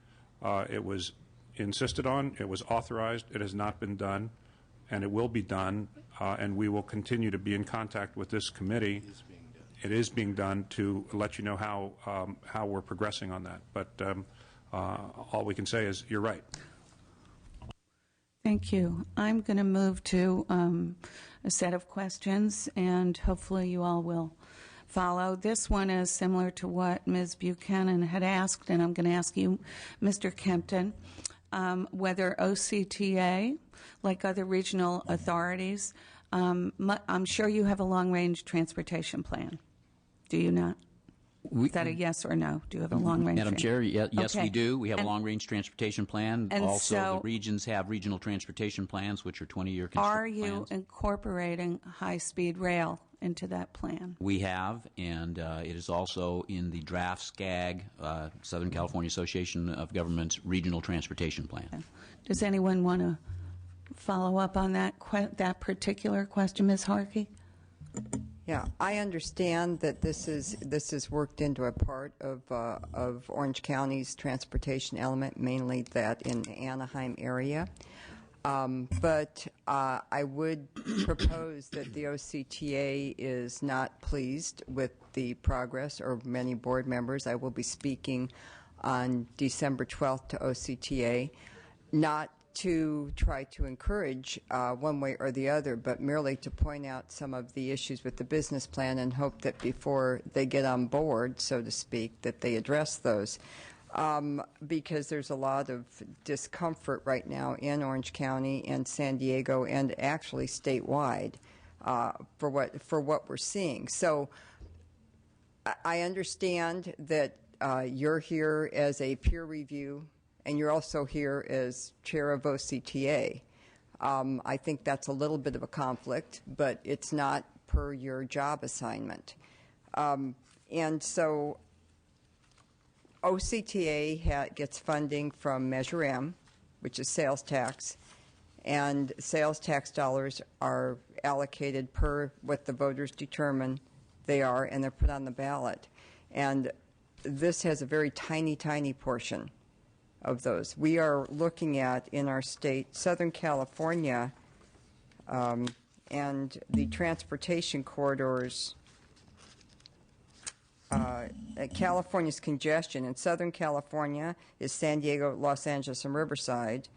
It was insisted on. It was authorized. It has not been done, and it will be done, and we will continue to be in contact with this committee. It is being done to let you know how we're progressing on that. But all we can say is you're right. Thank you. I'm going to move to a set of questions, and hopefully you all will follow. This one is similar to what Ms. Buchanan had asked, and I'm going to ask you, Mr. Kempton, whether OCTA, like other regional authorities, I'm sure you have a long-range transportation plan. Do you not? Is that a yes or no? Do you have a long-range? Madam Chair, yes, okay. we do. We have a long-range transportation plan. And also, so, the regions have regional transportation plans, which are 20-year construction Are you incorporating high-speed rail into that plan? We have, and it is also in the draft SCAG, Southern California Association of Governments Regional Transportation Plan. Okay. Does anyone want to follow up on that particular question, Ms. Harkey? Yeah, I understand that this is worked into a part of Orange County's transportation element, mainly that in the Anaheim area. But I would propose that the OCTA is not pleased with the progress, or many board members. I will be speaking on December 12th to OCTA, not to try to encourage one way or the other, but merely to point out some of the issues with the business plan and hope that before they get on board, so to speak, that they address those. Because there's a lot of discomfort right now in Orange County and San Diego and actually statewide for what we're seeing. So I understand that you're here as a peer review, and you're also here as chair of OCTA. I think that's a little bit of a conflict, but it's not per your job assignment. And so OCTA gets funding from Measure M, which is sales tax, and sales tax dollars are allocated per what the voters determine they are, and they're put on the ballot. And this has a very tiny, tiny portion of those. We are looking at, in our state, Southern California, and the transportation corridors. California's congestion in Southern California is San Diego, Los Angeles, and Riverside,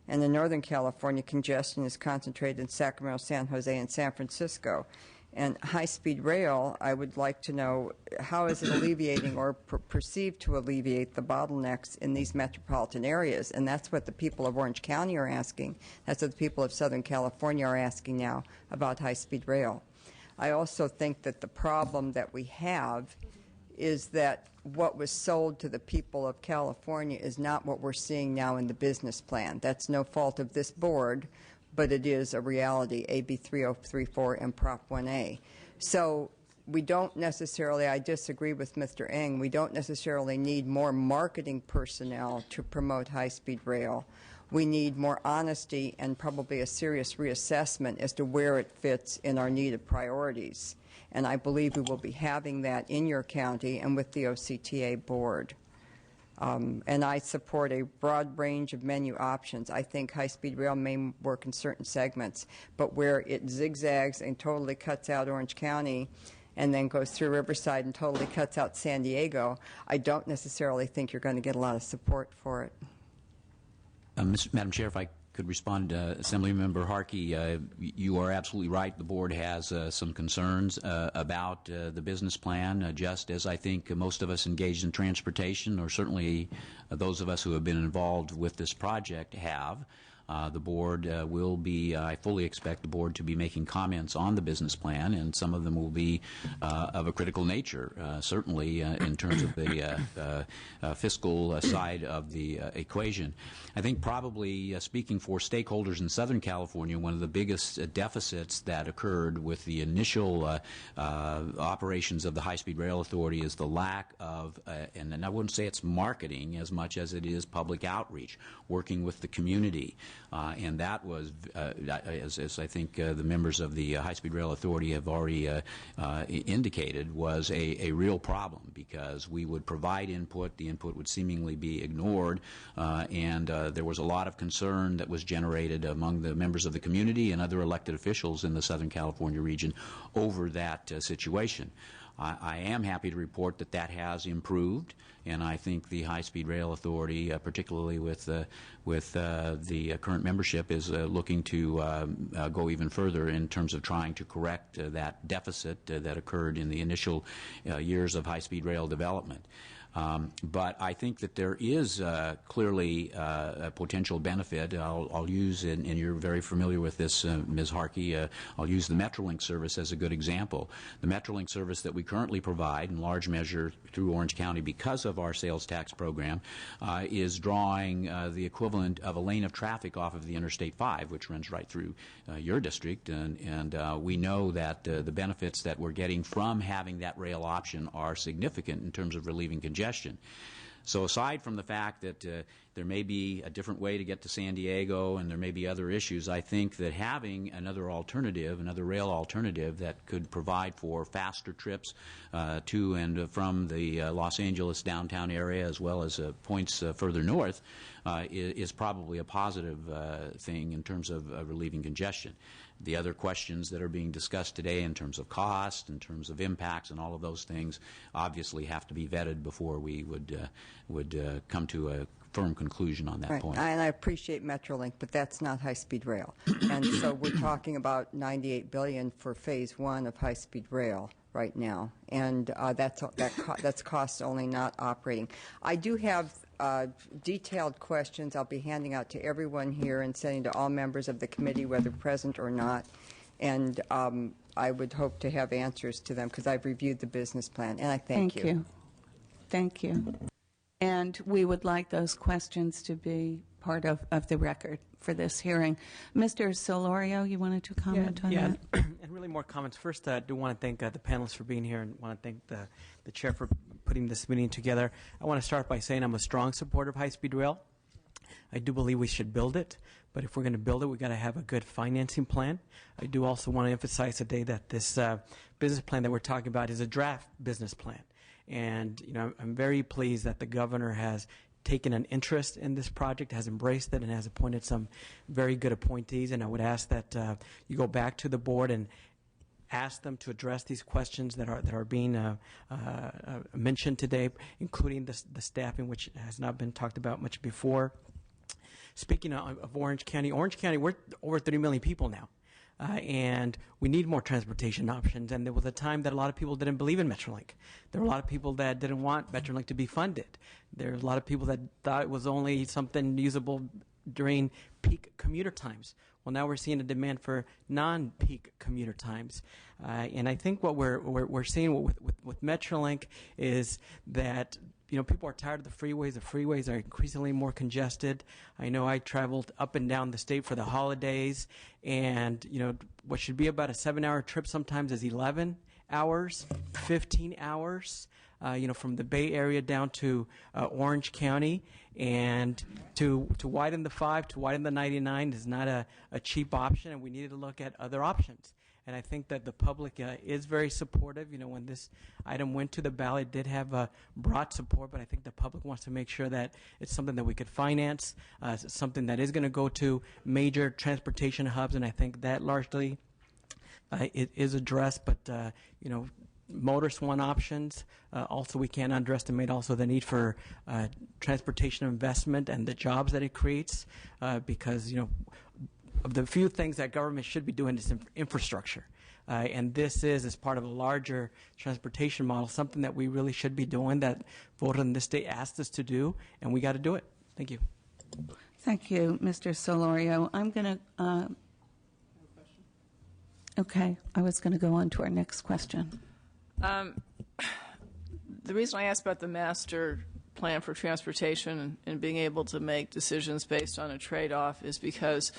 and in Northern California, congestion is concentrated in Sacramento, San Jose, and San Francisco. And high-speed rail, I would like to know, how is it alleviating or perceived to alleviate the bottlenecks in these metropolitan areas? And that's what the people of Orange County are asking. That's what the people of Southern California are asking now about high-speed rail. I also think that the problem that we have is that what was sold to the people of California is not what we're seeing now in the business plan. That's no fault of this board, but it is a reality, AB 3034 and Prop 1A. So we don't necessarily, I disagree with Mr. Eng, we don't necessarily need more marketing personnel to promote high-speed rail. We need more honesty and probably a serious reassessment as to where it fits in our needed priorities. And I believe we will be having that in your county and with the OCTA board. And I support a broad range of menu options. I think high-speed rail may work in certain segments, but where it zigzags and totally cuts out Orange County and then goes through Riverside and totally cuts out San Diego, I don't necessarily think you're going to get a lot of support for it. Madam Chair, if I could respond, Assemblymember Harkey, you are absolutely right. The board has some concerns about the business plan, just as I think most of us engaged in transportation, or certainly those of us who have been involved with this project have. The board will be, I fully expect the board to be making comments on the business plan, and some of them will be of a critical nature, certainly in terms of the fiscal side of the equation. I think probably speaking for stakeholders in Southern California, one of the biggest deficits that occurred with the initial operations of the High-Speed Rail Authority is the lack of, and I wouldn't say it's marketing as much as it is public outreach, working with the community. And that was, as I think the members of the High-Speed Rail Authority have already indicated, was a real problem, because we would provide input, the input would seemingly be ignored, and there was a lot of concern that was generated among the members of the community and other elected officials in the Southern California region over that situation. I am happy to report that that has improved, and I think the High-Speed Rail Authority, particularly with the current membership, is looking to go even further in terms of trying to correct that deficit that occurred in the initial years of high-speed rail development. But I think that there is clearly a potential benefit. I'll use, and you're very familiar with this, Ms. Harkey, I'll use the Metrolink service as a good example. The Metrolink service that we currently provide, in large measure through Orange County because of our sales tax program, is drawing the equivalent of a lane of traffic off of the Interstate 5, which runs right through your district. And we know that the benefits that we're getting from having that rail option are significant in terms of relieving congestion. So aside from the fact that there may be a different way to get to San Diego and there may be other issues, I think that having another alternative, another rail alternative that could provide for faster trips to and from the Los Angeles downtown area, as well as points further north, is probably a positive thing in terms of relieving congestion. The other questions that are being discussed today in terms of cost, in terms of impacts, and all of those things obviously have to be vetted before we would come to a firm conclusion on that point. And I appreciate Metrolink, but that's not high-speed rail. And so we're talking about $98 billion for Phase 1 of high-speed rail right now, and that's cost only, not operating. I do have detailed questions I'll be handing out to everyone here and sending to all members of the committee, whether present or not. And I would hope to have answers to them because I've reviewed the business plan, and I thank you. Thank you. And we would like those questions to be part of the record for this hearing. Mr. Solorio, you wanted to comment on that? And really more comments. First, I do want to thank the panelists for being here and want to thank the chair for putting this meeting together. I want to start by saying I'm a strong supporter of high-speed rail. I do believe we should build it, but if we're going to build it, we've got to have a good financing plan. I do also want to emphasize today that this business plan that we're talking about is a draft business plan. And, you know, I'm very pleased that the governor has taken an interest in this project, has embraced it, and has appointed some very good appointees. And I would ask that you go back to the board and ask them to address these questions that are being mentioned today, including the staffing, which has not been talked about much before. Speaking of Orange County, we're over 30 million people now. And we need more transportation options. And there was a time that a lot of people didn't believe in Metrolink. There were a lot of people that didn't want Metrolink to be funded. There were a lot of people that thought it was only something usable during peak commuter times. Well, now we're seeing a demand for non-peak commuter times. And I think what we're seeing with Metrolink is that, you know, people are tired of the freeways. The freeways are increasingly more congested. I know I traveled up and down the state for the holidays, and, you know, what should be about a 7-hour trip sometimes is 11 hours, 15 hours, you know, from the Bay Area down to Orange County. And to widen the 5, to widen the 99 is not a cheap option, and we need to look at other options. And I think that the public is very supportive. You know, when this item went to the ballot, it did have broad support, but I think the public wants to make sure that it's something that we could finance, something that is going to go to major transportation hubs, and I think that largely it is addressed. But, you know, motorist one options. Also, we can't underestimate also the need for transportation investment and the jobs that it creates, because, you know, of the few things that government should be doing is infrastructure. And this is, as part of a larger transportation model, something that we really should be doing, that voters in this state asked us to do, and we got to do it. Thank you. Thank you, Mr. Solorio. I'm going to... Okay, I was going to go on to our next question. The reason I asked about the master plan for transportation and being able to make decisions based on a trade-off is because,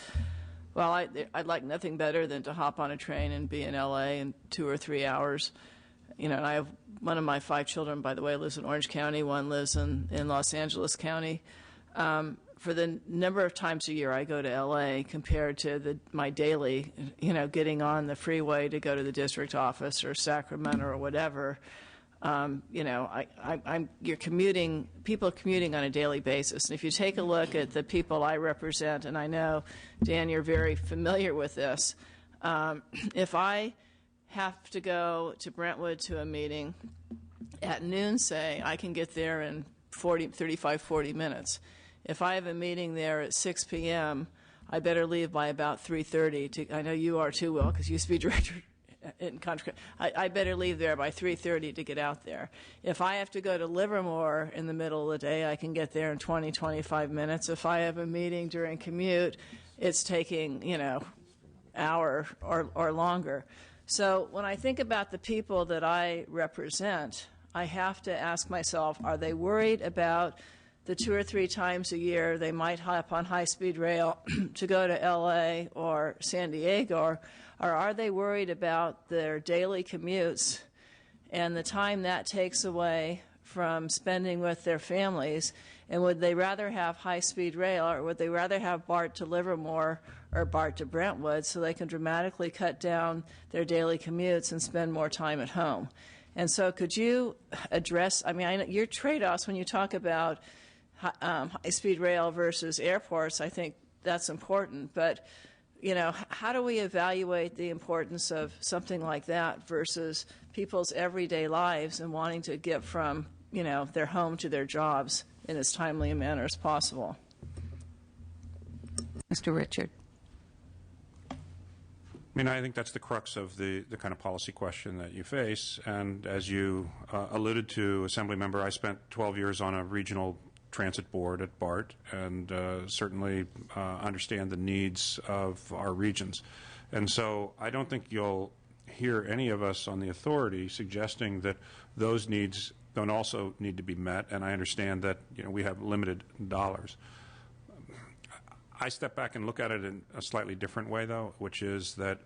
well, I'd like nothing better than to hop on a train and be in L.A. in 2 or 3 hours. You know, and I have one of my 5 children, by the way, lives in Orange County. One lives in Los Angeles County. For the number of times a year I go to L.A. compared to my daily, you know, getting on the freeway to go to the district office or Sacramento or whatever, you know, you're commuting, people are commuting on a daily basis. And if you take a look at the people I represent, and I know, Dan, you're very familiar with this, if I have to go to Brentwood to a meeting at noon, say, I can get there in 35, 40 minutes. If I have a meeting there at 6 p.m., I better leave by about 3:30. I know you are too, Will, because you used to be director in contract. I better leave there by 3:30 to get out there. If I have to go to Livermore in the middle of the day, I can get there in 20, 25 minutes. If I have a meeting during commute, it's taking, you know, hour or longer. So when I think about the people that I represent, I have to ask myself, are they worried about the 2 or 3 times a year they might hop on high-speed rail to go to L.A. or San Diego, or are they worried about their daily commutes and the time that takes away from spending with their families? And would they rather have high-speed rail, or would they rather have BART to Livermore or BART to Brentwood so they can dramatically cut down their daily commutes and spend more time at home? And so could you address, I mean, your trade-offs when you talk about high-speed rail versus airports, I think that's important. But, you know, how do we evaluate the importance of something like that versus people's everyday lives and wanting to get from, you know, their home to their jobs in as timely a manner as possible? Mr. Richard. I mean, I think that's the crux of the kind of policy question that you face. And as you alluded to, Assemblymember, I spent 12 years on a regional transit board at BART, and certainly understand the needs of our regions. And so I don't think you'll hear any of us on the authority suggesting that those needs don't also need to be met, and I understand that we have limited dollars. I step back and look at it in a slightly different way, though, which is that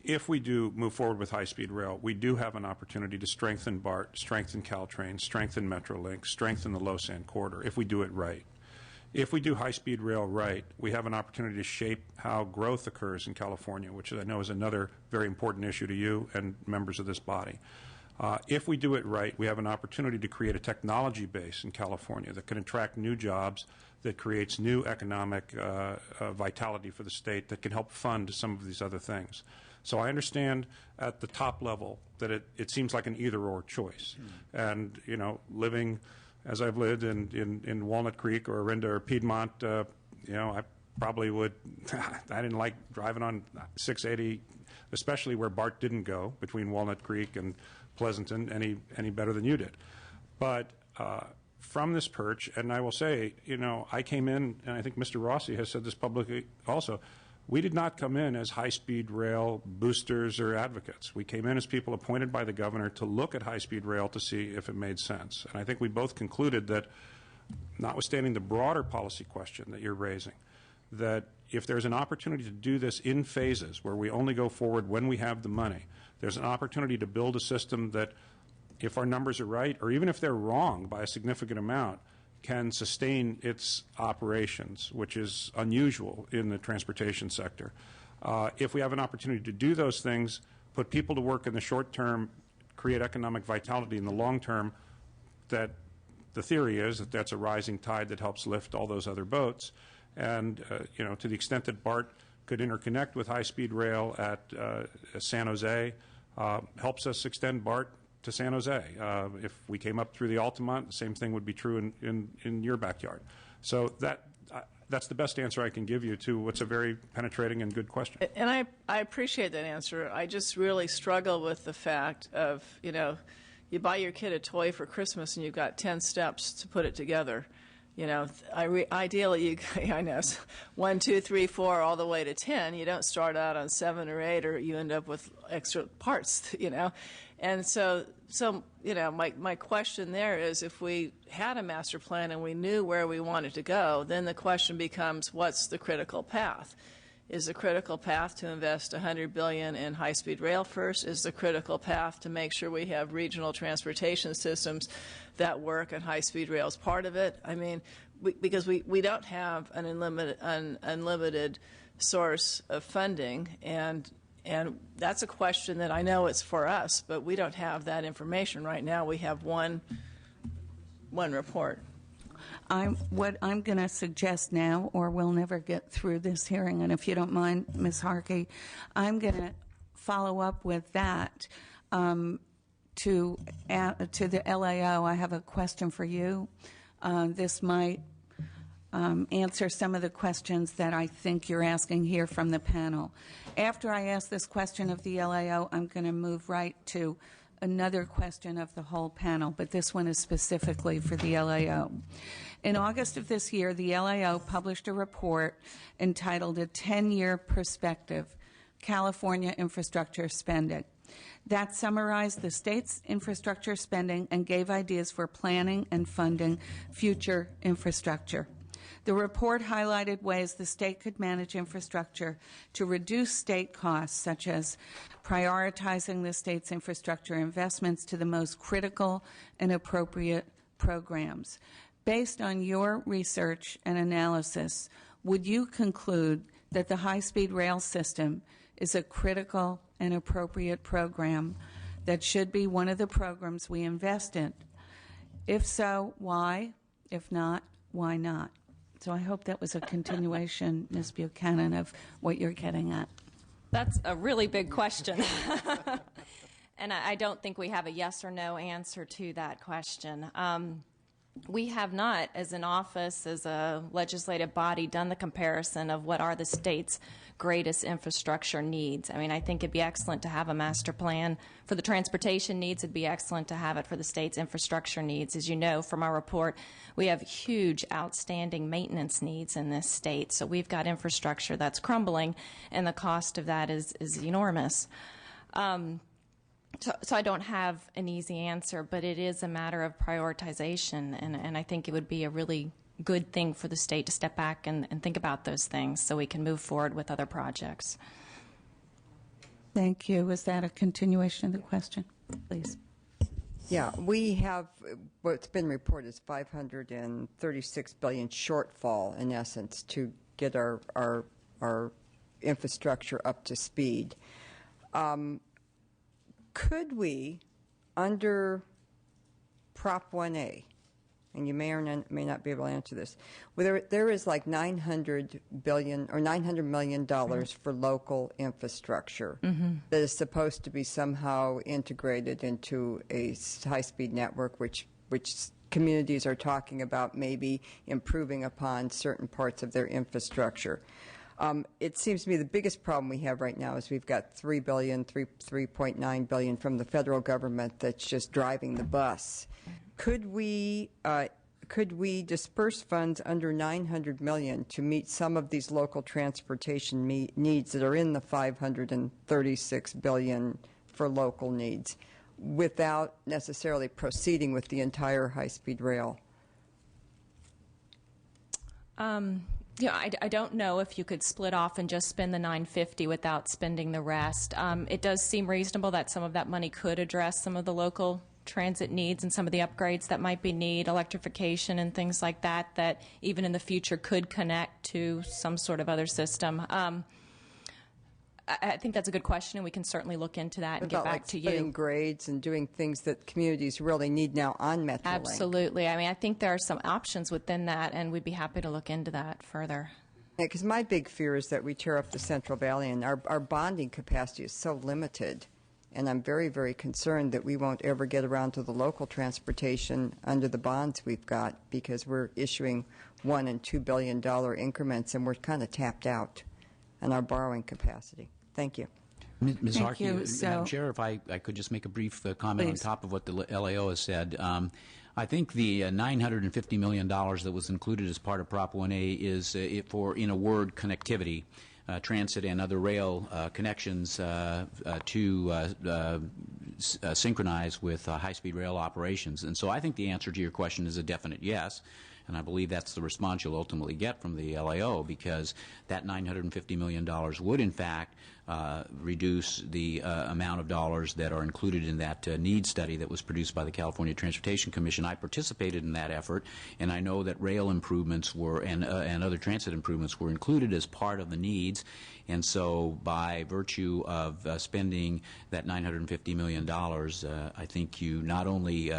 if we do move forward with high-speed rail, we do have an opportunity to strengthen BART, strengthen Caltrain, strengthen Metrolink, strengthen the Lausanne corridor, if we do it right. If we do high-speed rail right, we have an opportunity to shape how growth occurs in California, which I know is another very important issue to you and members of this body. If we do it right, we have an opportunity to create a technology base in California that can attract new jobs, that creates new economic vitality for the state, that can help fund some of these other things. So I understand at the top level that it seems like an either-or choice. And, living as I've lived in Walnut Creek or Orinda or Piedmont, I probably would, I didn't like driving on 680, especially where BART didn't go, between Walnut Creek and Pleasanton, any better than you did. But from this perch, and I will say, I came in, and I think Mr. Rossi has said this publicly also, we did not come in as high-speed rail boosters or advocates. We came in as people appointed by the governor to look at high-speed rail to see if it made sense. And I think we both concluded that, notwithstanding the broader policy question that you're raising, that if there's an opportunity to do this in phases, where we only go forward when we have the money, there's an opportunity to build a system that, if our numbers are right, or even if they're wrong by a significant amount, can sustain its operations, which is unusual in the transportation sector. If we have an opportunity to do those things, put people to work in the short term, create economic vitality in the long term, that the theory is that that's a rising tide that helps lift all those other boats. And to the extent that BART could interconnect with high-speed rail at San Jose, helps us extend BART to San Jose. If we came up through the Altamont, the same thing would be true in your backyard. So that's the best answer I can give you to what's a very penetrating and good question. And I appreciate that answer. I just really struggle with the fact of, you buy your kid a toy for Christmas and you've got 10 steps to put it together. Ideally, I know, 1, 2, 3, 4, all the way to 10. You don't start out on 7 or 8, or you end up with extra parts, And so my question there is, if we had a master plan and we knew where we wanted to go, then the question becomes, what's the critical path? Is the critical path to invest $100 billion in high-speed rail first? Is the critical path to make sure we have regional transportation systems that work and high-speed rail is part of it? I mean, because we don't have an unlimited source of funding, and that's a question that I know it's for us, but we don't have that information right now. We have one report. What I'm going to suggest now, or we'll never get through this hearing, and if you don't mind, Ms. Harkey, I'm going to follow up with that to the LAO. I have a question for you. This might answer some of the questions that I think you're asking here from the panel. After I ask this question of the LAO, I'm going to move right to another question of the whole panel, but this one is specifically for the LAO. In August of this year, the LAO published a report entitled A 10-Year Perspective, California Infrastructure Spending, that summarized the state's infrastructure spending and gave ideas for planning and funding future infrastructure. The report highlighted ways the state could manage infrastructure to reduce state costs, such as prioritizing the state's infrastructure investments to the most critical and appropriate programs. Based on your research and analysis, would you conclude that the high-speed rail system is a critical and appropriate program that should be one of the programs we invest in? If so, why? If not, why not? So I hope that was a continuation, Ms. Buchanan, of what you're getting at. That's a really big question. And I don't think we have a yes or no answer to that question. We have not, as an office, as a legislative body, done the comparison of what are the state's greatest infrastructure needs. I mean, I think it'd be excellent to have a master plan for the transportation needs. It'd be excellent to have it for the state's infrastructure needs. As you know from our report, we have huge outstanding maintenance needs in this state. So we've got infrastructure that's crumbling, and the cost of that is enormous. So I don't have an easy answer, but it is a matter of prioritization, and I think it would be a really good thing for the state to step back and think about those things so we can move forward with other projects. Thank you. Was that a continuation of the question? Please. Yeah, we have what's been reported is $536 billion shortfall, in essence, to get our infrastructure up to speed. Could we, under Prop 1A, and you may or may not be able to answer this, there is like $900 million for local infrastructure that is supposed to be somehow integrated into a high-speed network, which communities are talking about maybe improving upon certain parts of their infrastructure. It seems to me the biggest problem we have right now is we've got $3.9 billion from the federal government that's just driving the bus. Could we disperse funds under $900 million to meet some of these local transportation needs that are in the $536 billion for local needs without necessarily proceeding with the entire high-speed rail? I don't know if you could split off and just spend the $950 without spending the rest. It does seem reasonable that some of that money could address some of the local transit needs and some of the upgrades that might be needed, electrification and things like that, that even in the future could connect to some sort of other system. I think that's a good question, and we can certainly look into that and get back to you. Splitting grades and doing things that communities really need now on Metrolink. Absolutely. I mean, I think there are some options within that, and we'd be happy to look into that further. Yeah, because my big fear is that we tear up the Central Valley, and our bonding capacity is so limited. And I'm very, very concerned that we won't ever get around to the local transportation under the bonds we've got, because we're issuing $1 and $2 billion increments, and we're kind of tapped out on our borrowing capacity. Thank you. Ms. Harkey, Madam Chair, if I could just make a brief comment Please. on top of what the LAO has said. I think the $950 million that was included as part of Prop 1A is, in a word, connectivity. Transit and other rail connections to synchronize with high-speed rail operations. And so I think the answer to your question is a definite yes, and I believe that's the response you'll ultimately get from the LAO, because that $950 million would, in fact, reduce the amount of dollars that are included in that need study that was produced by the California Transportation Commission. I participated in that effort, and I know that rail improvements were and other transit improvements were included as part of the needs. And so by virtue of spending that $950 million, I think you not only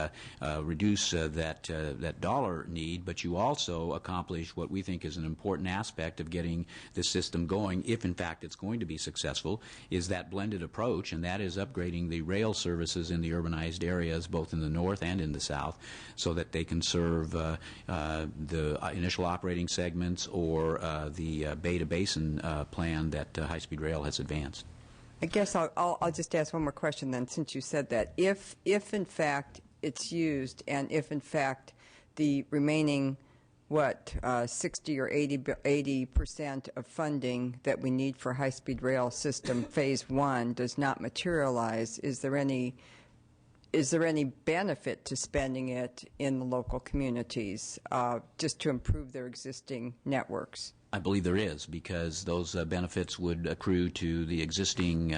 reduce that dollar need, but you also accomplish what we think is an important aspect of getting this system going, if in fact it's going to be successful, is that blended approach, and that is upgrading the rail services in the urbanized areas, both in the north and in the south, so that they can serve the initial operating segments or the Beta Basin plan that high-speed rail has advanced. I guess I'll just ask one more question then, since you said that. If in fact it's used, and if in fact the remaining 60 or 80% of funding that we need for high-speed rail system phase 1 does not materialize, is there any benefit to spending it in the local communities just to improve their existing networks? I believe there is, because those benefits would accrue to the existing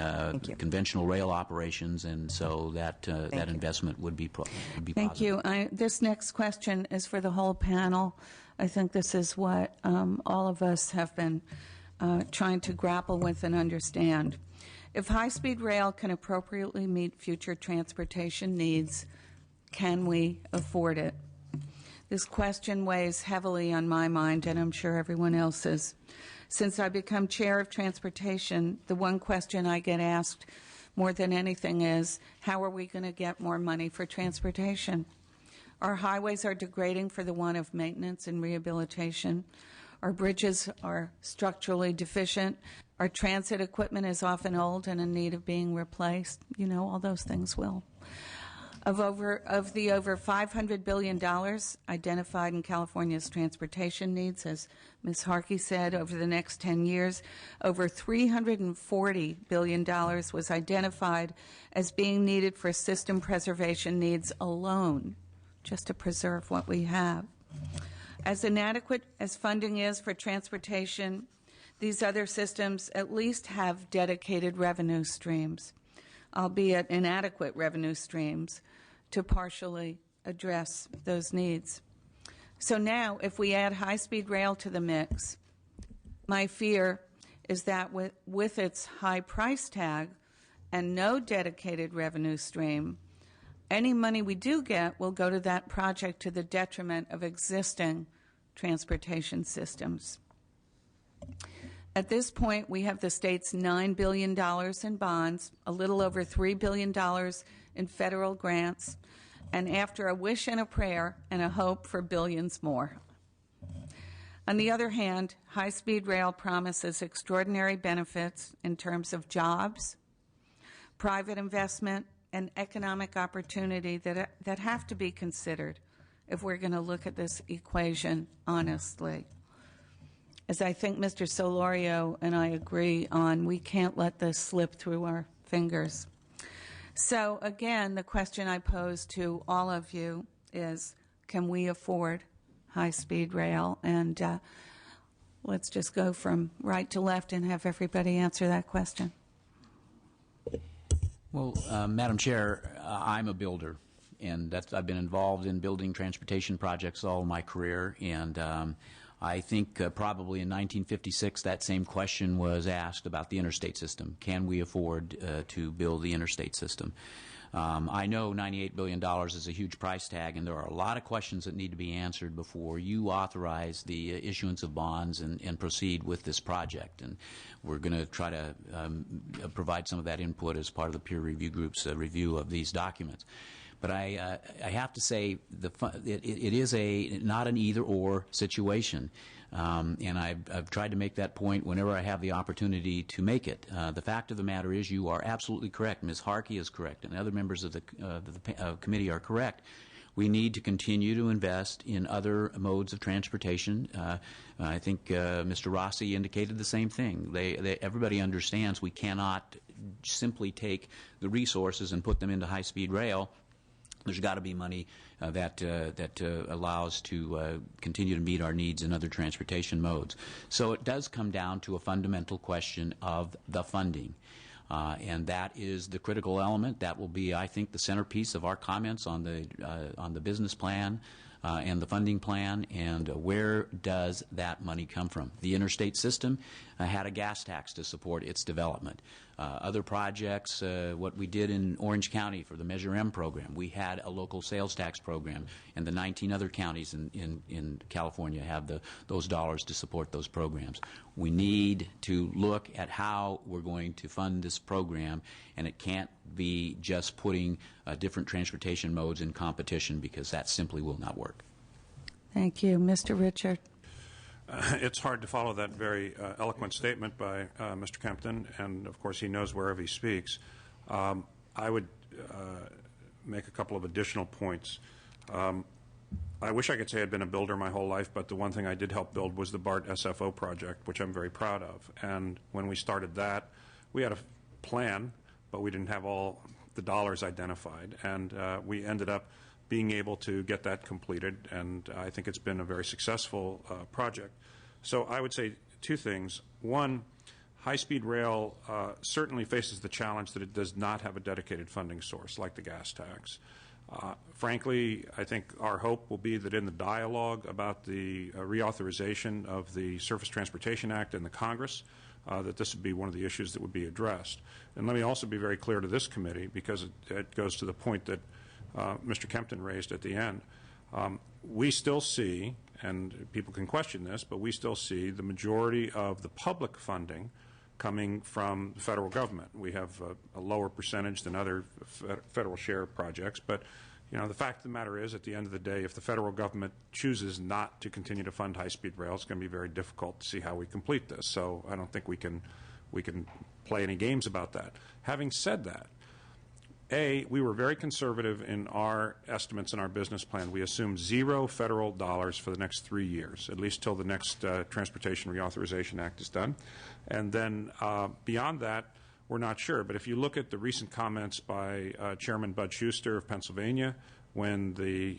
conventional rail operations, and so that investment would be positive. Thank you. This next question is for the whole panel. I think this is what all of us have been trying to grapple with and understand. If high-speed rail can appropriately meet future transportation needs, can we afford it? This question weighs heavily on my mind, and I'm sure everyone else's. Since I become chair of transportation, the one question I get asked more than anything is, how are we going to get more money for transportation? Our highways are degrading for the want of maintenance and rehabilitation. Our bridges are structurally deficient. Our transit equipment is often old and in need of being replaced. You know, all those things will. Of the over $500 billion identified in California's transportation needs, as Ms. Harkey said, over the next 10 years, over $340 billion was identified as being needed for system preservation needs alone, just to preserve what we have. As inadequate as funding is for transportation, these other systems at least have dedicated revenue streams, albeit inadequate revenue streams, to partially address those needs. So now, if we add high-speed rail to the mix, my fear is that with its high price tag and no dedicated revenue stream, any money we do get will go to that project to the detriment of existing transportation systems. At this point, we have the state's $9 billion in bonds, a little over $3 billion in federal grants, and after a wish and a prayer and a hope for billions more. On the other hand, high-speed rail promises extraordinary benefits in terms of jobs, private investment, and economic opportunity that have to be considered if we're going to look at this equation honestly. As I think Mr. Solorio and I agree on, we can't let this slip through our fingers. So again, the question I pose to all of you is, can we afford high-speed rail? And let's just go from right to left and have everybody answer that question. Well, Madam Chair, I'm a builder, and I've been involved in building transportation projects all my career, and I think probably in 1956 that same question was asked about the interstate system. Can we afford to build the interstate system? I know $98 billion is a huge price tag, and there are a lot of questions that need to be answered before you authorize the issuance of bonds and proceed with this project. And we're going to try to provide some of that input as part of the peer review group's review of these documents. But I have to say it is not an either-or situation. And I've tried to make that point whenever I have the opportunity to make it. The fact of the matter is you are absolutely correct. Ms. Harkey is correct, and other members of the committee are correct. We need to continue to invest in other modes of transportation. I think Mr. Rossi indicated the same thing. Everybody understands we cannot simply take the resources and put them into high-speed rail. There's got to be money that allows to continue to meet our needs in other transportation modes. So it does come down to a fundamental question of the funding. And that is the critical element. That will be, I think, the centerpiece of our comments on the business plan and the funding plan, and where does that money come from? The interstate system had a gas tax to support its development. Other projects, what we did in Orange County for the Measure M program, we had a local sales tax program, and the 19 other counties in California have those dollars to support those programs. We need to look at how we're going to fund this program, and it can't be just putting different transportation modes in competition, because that simply will not work. Thank you. Mr. Richard. It's hard to follow that very eloquent statement by Mr. Kempton, and of course he knows wherever he speaks. I would make a couple of additional points. I wish I could say I'd been a builder my whole life, but the one thing I did help build was the BART SFO project, which I'm very proud of. And when we started that, we had a plan, but we didn't have all the dollars identified. And we ended up being able to get that completed, and I think it's been a very successful project. So I would say two things. One, high-speed rail certainly faces the challenge that it does not have a dedicated funding source like the gas tax. Frankly, I think our hope will be that in the dialogue about the reauthorization of the Surface Transportation Act in the Congress, that this would be one of the issues that would be addressed. And let me also be very clear to this committee, because it goes to the point that Mr. Kempton raised at the end. We still see, and people can question this, but we still see the majority of the public funding coming from the federal government. We have a lower percentage than other federal share projects, but the fact of the matter is, at the end of the day, if the federal government chooses not to continue to fund high-speed rail, it's going to be very difficult to see how we complete this. So I don't think we can play any games about that. Having said that, we were very conservative in our estimates in our business plan. We assumed $0 federal dollars for the next 3 years, at least till the next Transportation Reauthorization Act is done. And then beyond that, we're not sure. But if you look at the recent comments by Chairman Bud Schuster of Pennsylvania, when the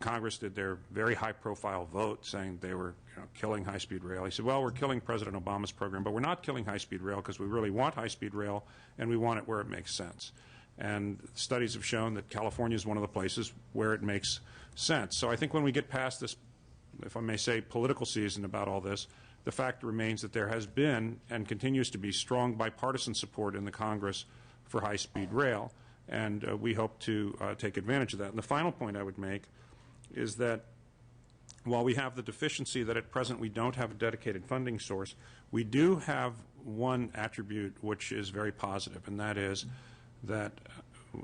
Congress did their very high-profile vote saying they were killing high-speed rail, he said, well, we're killing President Obama's program, but we're not killing high-speed rail because we really want high-speed rail, and we want it where it makes sense. And studies have shown that California is one of the places where it makes sense. So I think when we get past this, if I may say, political season about all this, the fact remains that there has been and continues to be strong bipartisan support in the Congress for high-speed rail, and we hope to take advantage of that. And the final point I would make is that while we have the deficiency that at present we don't have a dedicated funding source, we do have one attribute which is very positive, and that is that,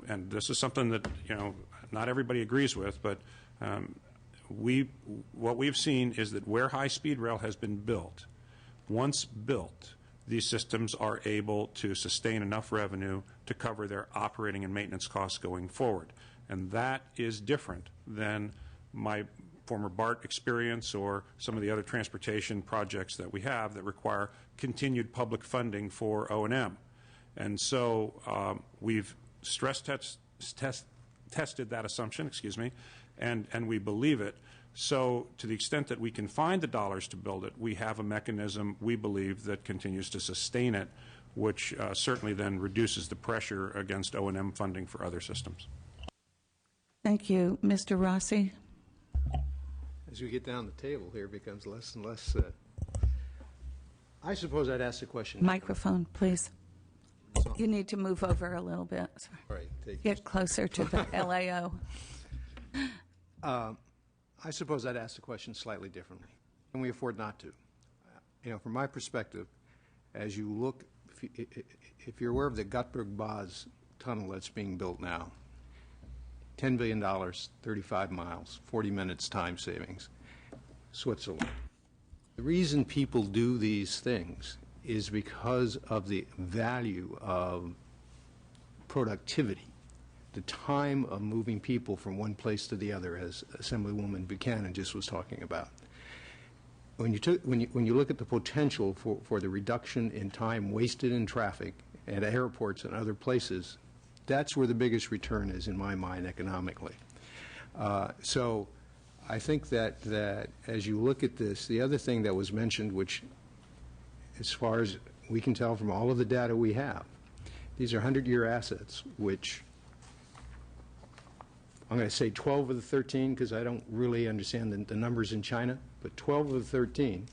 and this is something that not everybody agrees with, but what we've seen is that where high-speed rail has been built, once built, these systems are able to sustain enough revenue to cover their operating and maintenance costs going forward. And that is different than my former BART experience or some of the other transportation projects that we have that require continued public funding for O&M. And so we've stress tested that assumption, and we believe it. So to the extent that we can find the dollars to build it, we have a mechanism, we believe, that continues to sustain it, which certainly then reduces the pressure against O&M funding for other systems. Thank you. Mr. Rossi? As we get down the table here, it becomes less and less. I suppose I'd ask the question. Microphone, please. You need to move over a little bit. All right, get closer to the LAO. I suppose I'd ask the question slightly differently. Can we afford not to? From my perspective, as you look, if you're aware of the Göteborg-Baz tunnel that's being built now, $10 billion, 35 miles, 40 minutes time savings, Switzerland. The reason people do these things is because of the value of productivity, the time of moving people from one place to the other, as Assemblywoman Buchanan just was talking about. When you look at the potential for the reduction in time wasted in traffic at airports and other places, that's where the biggest return is, in my mind, economically. So I think that as you look at this, the other thing that was mentioned, which as far as we can tell from all of the data we have, these are 100-year assets, which I'm going to say 12 of the 13, because I don't really understand the numbers in China, but 12 of the 13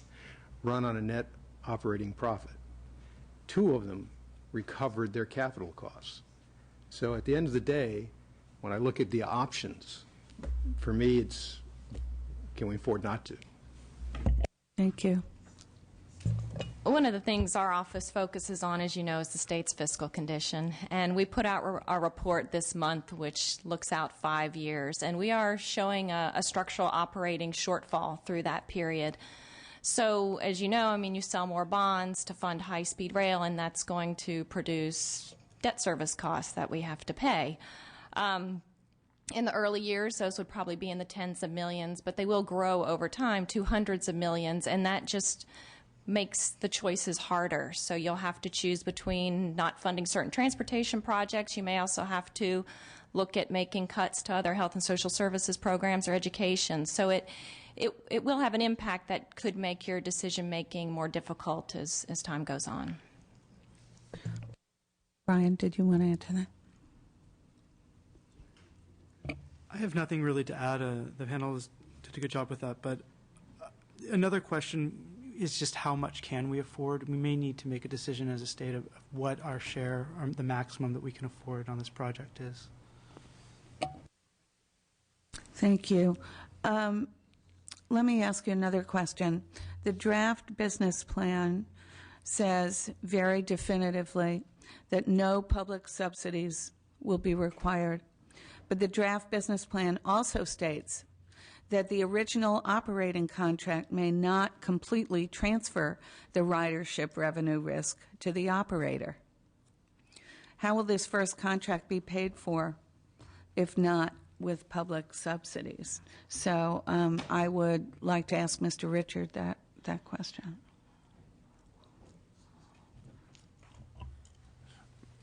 run on a net operating profit. 2 of them recovered their capital costs. So at the end of the day, when I look at the options, for me it's, can we afford not to? Thank you. One of the things our office focuses on, as you know, is the state's fiscal condition. And we put out our report this month, which looks out 5 years. And we are showing a structural operating shortfall through that period. So, as you know, you sell more bonds to fund high-speed rail, and that's going to produce debt service costs that we have to pay. In the early years, those would probably be in the tens of millions, but they will grow over time to hundreds of millions, and that just makes the choices harder. So you'll have to choose between not funding certain transportation projects. You may also have to look at making cuts to other health and social services programs or education. So it will have an impact that could make your decision-making more difficult as time goes on. Brian, did you want to add to that? I have nothing really to add. The panel did a good job with that. But another question is just how much can we afford? We may need to make a decision as a state of what our share, or the maximum that we can afford on this project is. Thank you. Let me ask you another question. The draft business plan says very definitively that no public subsidies will be required. But the draft business plan also states that the original operating contract may not completely transfer the ridership revenue risk to the operator. How will this first contract be paid for if not with public subsidies? So I would like to ask Mr. Richard that question.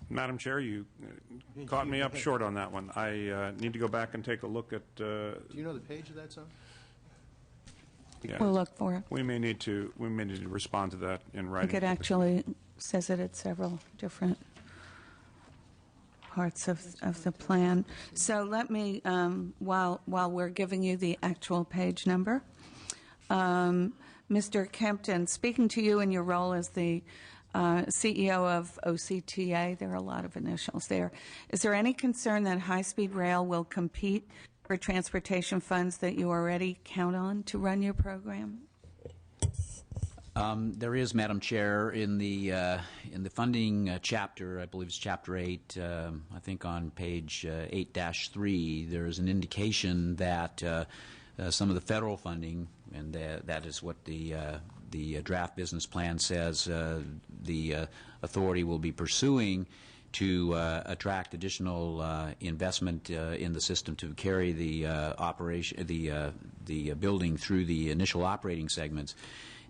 Madam Chair, you caught me up short on that one. I need to go back and take a look at. Do you know the page of that, son? Yeah. We'll look for it. We may need to respond to that in I writing. think it actually says it at several different parts of the plan. So let me, while we're giving you the actual page number, Mr. Kempton, speaking to you in your role as the CEO of OCTA, there are a lot of initials there. Is there any concern that high-speed rail will compete for transportation funds that you already count on to run your program? There is, Madam Chair, in the funding chapter, I believe it's Chapter 8, I think on page 8-3, there is an indication that some of the federal funding, and that is what the draft business plan says the authority will be pursuing to attract additional investment in the system to carry the the building through the initial operating segments.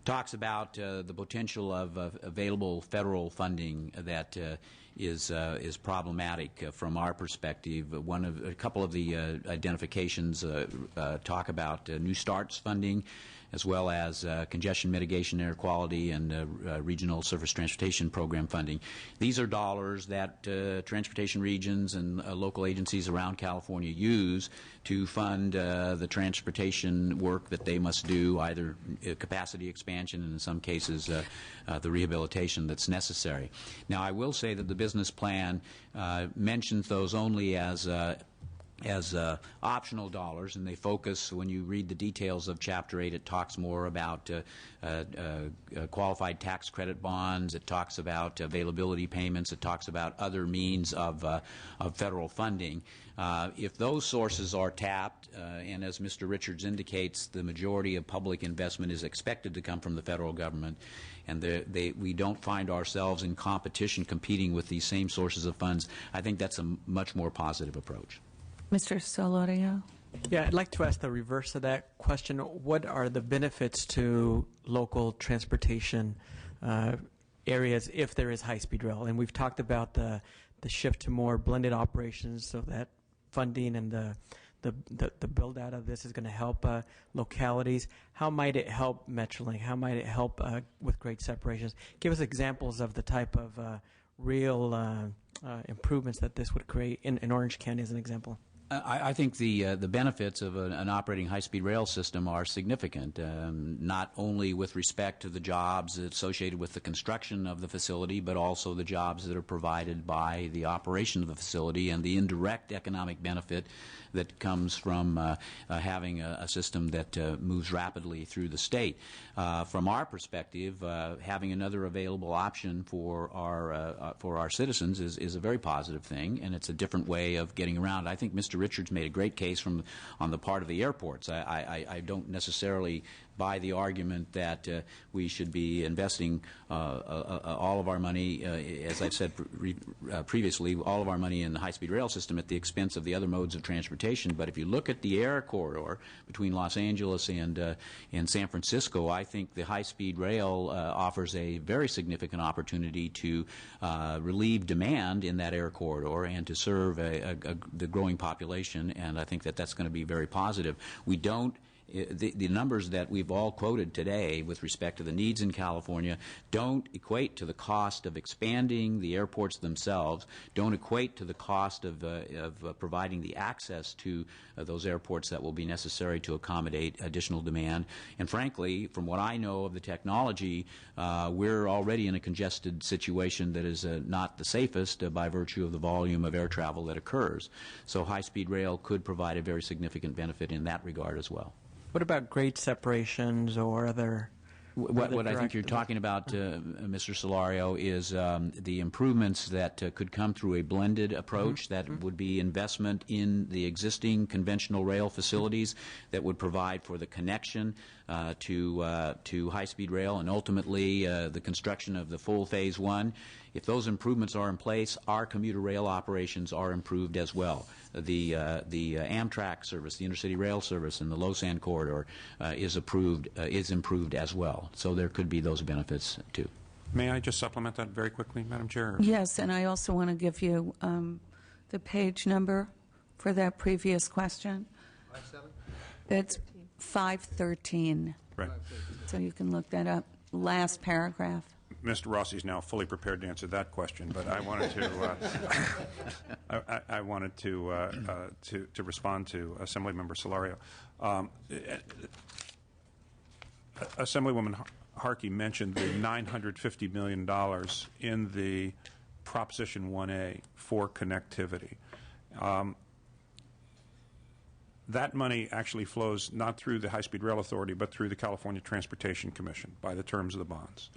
Talks about the potential of available federal funding that is problematic from our perspective. A couple of the identifications talk about New Starts funding, as well as congestion mitigation, air quality, and regional surface transportation program funding. These are dollars that transportation regions and local agencies around California use to fund the transportation work that they must do, either capacity expansion and in some cases the rehabilitation that's necessary. Now, I will say that the business plan mentions those only as optional dollars, and they focus, when you read the details of Chapter 8, it talks more about qualified tax credit bonds, it talks about availability payments, it talks about other means of federal funding. If those sources are tapped, and as Mr. Richards indicates, the majority of public investment is expected to come from the federal government, and we don't find ourselves in competition competing with these same sources of funds, I think that's a much more positive approach. Mr. Solorio? Yeah, I'd like to ask the reverse of that question. What are the benefits to local transportation areas if there is high-speed rail? And we've talked about the shift to more blended operations, so that funding and the build-out of this is going to help localities. How might it help Metrolink? How might it help with great separations? Give us examples of the type of real improvements that this would create in Orange County, as an example. I think the benefits of an operating high-speed rail system are significant, not only with respect to the jobs associated with the construction of the facility, but also the jobs that are provided by the operation of the facility and the indirect economic benefit that comes from having a system that moves rapidly through the state. From our perspective, having another available option for our citizens is a very positive thing, and it's a different way of getting around. I think Mr. Richards made a great case on the part of the airports. I don't necessarily buy the argument that we should be investing all of our money, as I've said previously, all of our money in the high-speed rail system at the expense of the other modes of transportation. But if you look at the air corridor between Los Angeles and San Francisco, I think the high-speed rail offers a very significant opportunity to relieve demand in that air corridor and to serve the growing population, and I think that that's going to be very positive. We don't the numbers that we've all quoted today with respect to the needs in California don't equate to the cost of expanding the airports themselves, don't equate to the cost of providing the access to those airports that will be necessary to accommodate additional demand. And frankly, from what I know of the technology, we're already in a congested situation that is not the safest by virtue of the volume of air travel that occurs. So high-speed rail could provide a very significant benefit in that regard as well. What about grade separations or other What I think you're talking about, Mr. Solario, is the improvements that could come through a blended approach. That would be investment in the existing conventional rail facilities that would provide for the connection to high-speed rail, and ultimately the construction of the full Phase 1. If those improvements are in place, our commuter rail operations are improved as well. The Amtrak service, the intercity rail service in the Lausanne corridor is improved as well. So there could be those benefits too. May I just supplement that very quickly, Madam Chair? Yes, and I also want to give you the page number for that previous question. 5-7? It's 513. Right. So you can look that up. Last paragraph. Mr. Rossi is now fully prepared to answer that question, but I wanted to I wanted to respond to Assemblymember Solario. Assemblywoman Harkey mentioned the $950 million in the Proposition 1A for connectivity. That money actually flows not through the High-Speed Rail Authority, but through the California Transportation Commission by the terms of the bonds.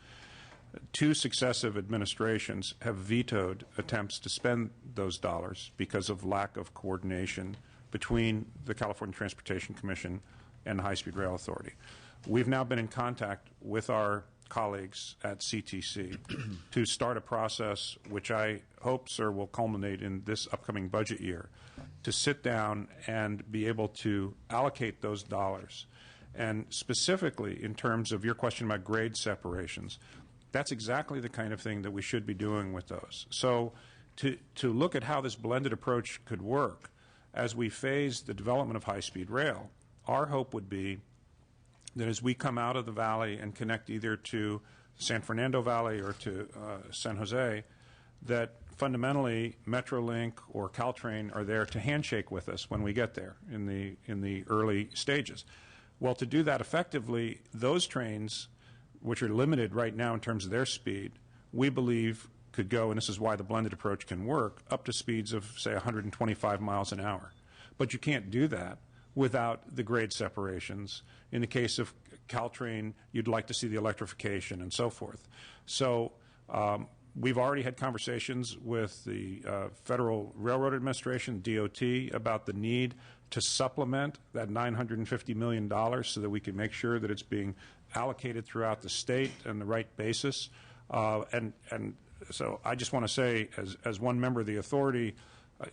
2 successive administrations have vetoed attempts to spend those dollars because of lack of coordination between the California Transportation Commission and the High-Speed Rail Authority. We've now been in contact with our colleagues at CTC to start a process which I hope, sir, will culminate in this upcoming budget year, to sit down and be able to allocate those dollars. And specifically in terms of your question about grade separations, that's exactly the kind of thing that we should be doing with those. So to look at how this blended approach could work as we phase the development of high-speed rail, our hope would be that as we come out of the valley and connect either to San Fernando Valley or to San Jose, that fundamentally Metrolink or Caltrain are there to handshake with us when we get there in the early stages. Well, to do that effectively, those trains, which are limited right now in terms of their speed, we believe could go, and this is why the blended approach can work, up to speeds of, say, 125 miles an hour. But you can't do that without the grade separations. In the case of Caltrain, you'd like to see the electrification and so forth. So we've already had conversations with the Federal Railroad Administration, DOT, about the need to supplement that $950 million so that we can make sure that it's being allocated throughout the state on the right basis. And so I just want to say, as one member of the authority,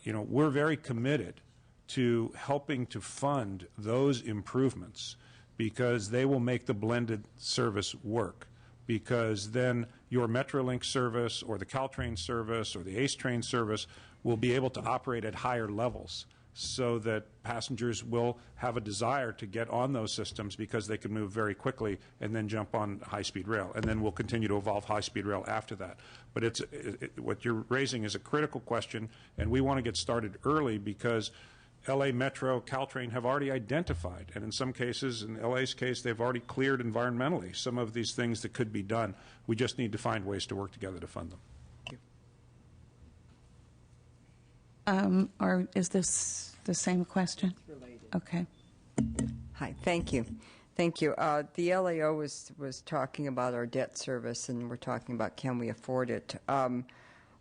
we're very committed to helping to fund those improvements because they will make the blended service work. Because then your Metrolink service or the Caltrain service or the ACE train service will be able to operate at higher levels so that passengers will have a desire to get on those systems because they can move very quickly and then jump on high-speed rail. And then we'll continue to evolve high-speed rail after that. But what you're raising is a critical question, and we want to get started early because LA Metro, Caltrain have already identified, and in some cases, in LA's case, they've already cleared environmentally some of these things that could be done. We just need to find ways to work together to fund them. Or is this the same question? It's related. Okay. Hi, thank you. Thank you. The LAO was talking about our debt service, and we're talking about can we afford it.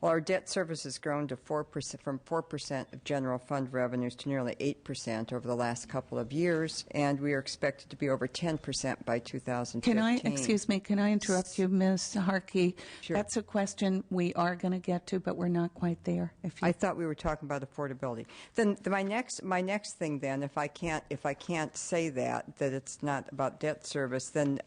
Well, our debt service has grown to 4%, from 4% of general fund revenues to nearly 8% over the last couple of years, and we are expected to be over 10% by 2015. Can I interrupt you, Ms. Harkey? Sure. That's a question we are going to get to, but we're not quite there. I thought we were talking about affordability. Then my next thing, then, if I can't say that it's not about debt service, then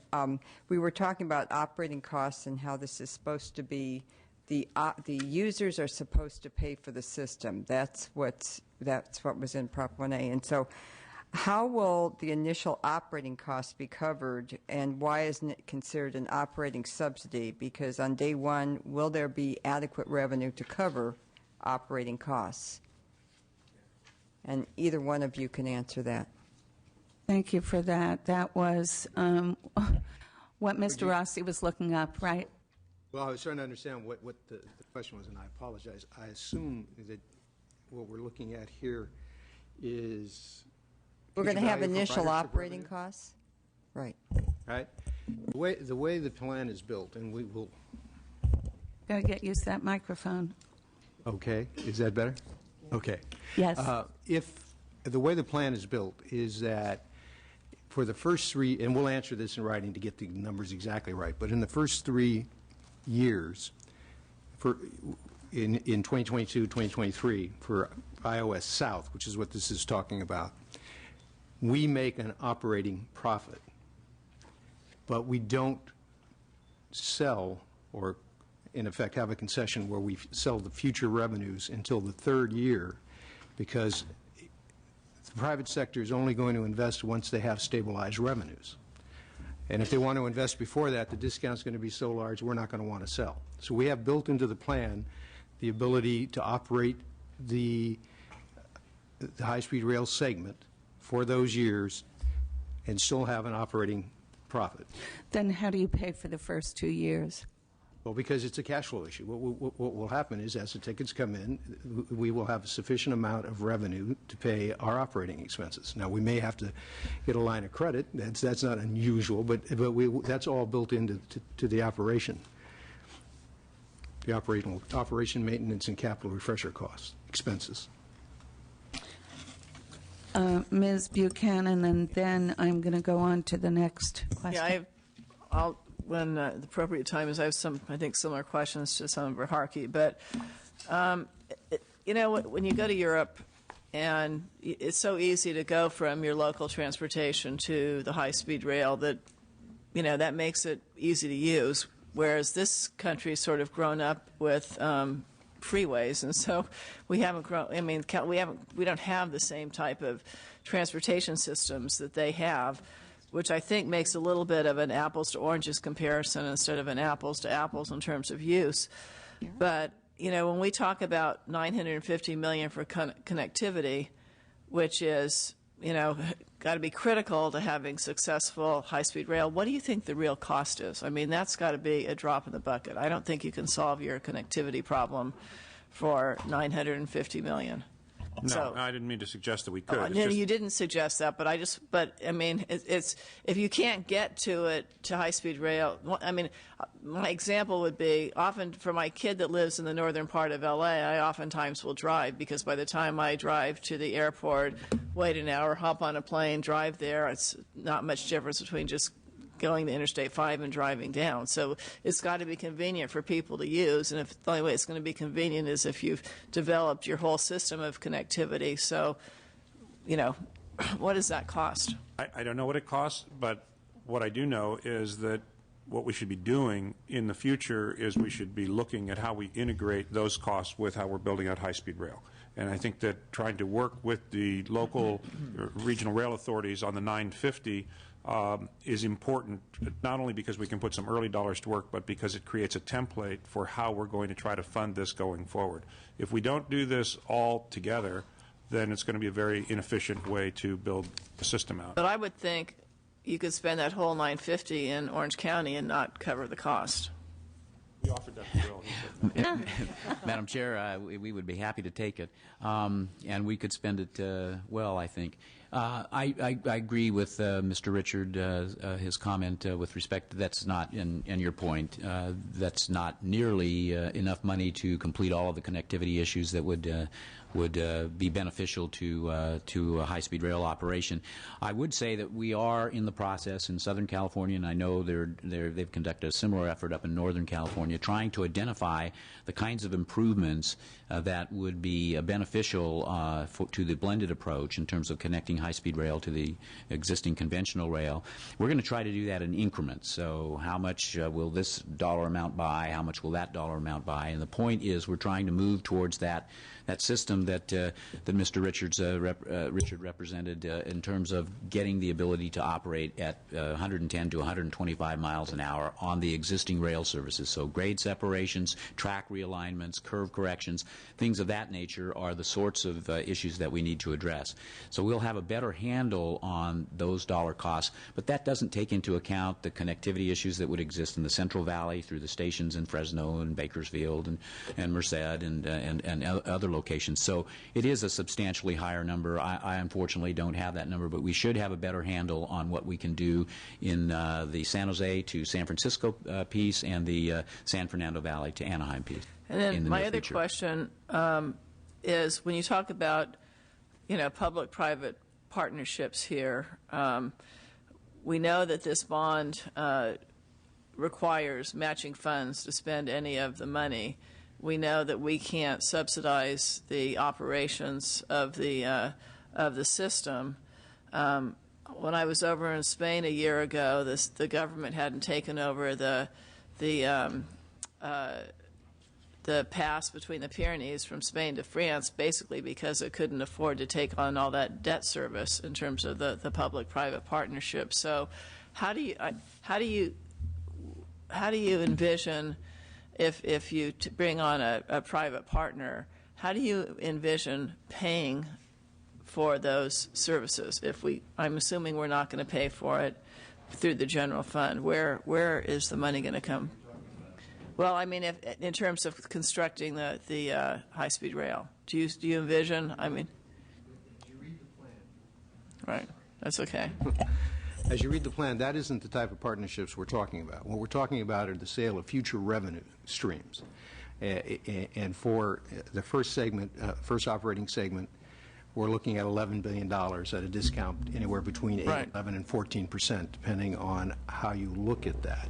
we were talking about operating costs and how this is supposed to be. The users are supposed to pay for the system. That's what was in Prop 1A. And so how will the initial operating costs be covered, and why isn't it considered an operating subsidy? Because on day one, will there be adequate revenue to cover operating costs? And either one of you can answer that. Thank you for that. That was what Mr. Rossi was looking up, right? Well, I was trying to understand what the question was, and I apologize. I assume that what we're looking at here is... We're going to have initial operating costs? Right. Right. The way the plan is built, and we will, Got to get used to that microphone. okay, is that better? Okay. Yes. If, the way the plan is built is that for the first three, and we'll answer this in writing to get the numbers exactly right, but in the first 3 years, in 2022, 2023, for iOS South, which is what this is talking about, we make an operating profit, but we don't sell or, in effect, have a concession where we sell the future revenues until the 3rd year, because the private sector is only going to invest once they have stabilized revenues. And if they want to invest before that, the discount's going to be so large, we're not going to want to sell. So we have built into the plan the ability to operate the high-speed rail segment for those years and still have an operating profit. Then how do you pay for the first 2 years? Well, because it's a cash flow issue. What will happen is, as the tickets come in, we will have a sufficient amount of revenue to pay our operating expenses. Now, we may have to get a line of credit. That's not unusual, but that's all built into the operation. The operation, maintenance, and capital refresher costs, expenses. Ms. Buchanan, and then I'm going to go on to the next question. Yeah, when the appropriate time is, I have some, I think, similar questions to Senator Harkey. But, you know, when you go to Europe, and it's so easy to go from your local transportation to the high-speed rail that, you know, that makes it easy to use, whereas this country's sort of grown up with freeways, and so we haven't grown. I mean, we don't have the same type of transportation systems that they have, which I think makes a little bit of an apples to oranges comparison instead of an apples to apples in terms of use. Yeah. But, you know, when we talk about $950 million for connectivity, which is, you know, got to be critical to having successful high-speed rail, what do you think the real cost is? I mean, that's got to be a drop in the bucket. I don't think you can solve your connectivity problem for $950 million. No, so, I didn't mean to suggest that we could. No, you didn't suggest that, but I mean, it's if you can't get to high-speed rail. I mean, my example would be often for my kid that lives in the northern part of L.A. I oftentimes will drive, because by the time I drive to the airport, wait an hour, hop on a plane, drive there, it's not much difference between just going to Interstate 5 and driving down. So it's got to be convenient for people to use, and if the only way it's going to be convenient is if you've developed your whole system of connectivity. So, you know, what does that cost? I don't know what it costs, but what I do know is that what we should be doing in the future is we should be looking at how we integrate those costs with how we're building out high-speed rail. And I think that trying to work with the local regional rail authorities on the 950 is important, not only because we can put some early dollars to work, but because it creates a template for how we're going to try to fund this going forward. If we don't do this all together, then it's going to be a very inefficient way to build the system out. But I would think you could spend that whole $950 in Orange County and not cover the cost. We offered that to Bill. Madam Chair, we would be happy to take it, and we could spend it well, I think. I agree with Mr. Richard, his comment with respect to that's not, and your point, that's not nearly enough money to complete all of the connectivity issues that would be beneficial to a high-speed rail operation. I would say that we are in the process in Southern California, and I know they've conducted a similar effort up in Northern California, trying to identify the kinds of improvements that would be beneficial to the blended approach in terms of connecting high-speed rail to the existing conventional rail. We're going to try to do that in increments. So how much will this dollar amount buy? How much will that dollar amount buy? And the point is we're trying to move towards that system that Mr. Richard represented in terms of getting the ability to operate at 110 to 125 miles an hour on the existing rail services. So grade separations, track realignments, curve corrections, things of that nature are the sorts of issues that we need to address. So we'll have a better handle on those dollar costs, but that doesn't take into account the connectivity issues that would exist in the Central Valley through the stations in Fresno and Bakersfield and Merced and other locations. So it is a substantially higher number. I unfortunately don't have that number, but we should have a better handle on what we can do in the San Jose to San Francisco piece and the San Fernando Valley to Anaheim piece. And then my other question is, when you talk about, public-private partnerships here, we know that this bond requires matching funds to spend any of the money. We know that we can't subsidize the operations of the system. When I was over in Spain a year ago, the government hadn't taken over the pass between the Pyrenees from Spain to France, basically because it couldn't afford to take on all that debt service in terms of the public-private partnership. So, how do you envision, if you bring on a private partner, how do you envision paying for those services? I'm assuming we're not going to pay for it through the general fund. Where is the money going to come? Well, I mean, in terms of constructing the high-speed rail, do you envision? I mean, you read the plan. Right. That's okay. As you read the plan, that isn't the type of partnerships we're talking about. What we're talking about are the sale of future revenue streams. And for the first segment, first operating segment, we're looking at $11 billion at a discount anywhere between 11 and 14%, depending on how you look at that.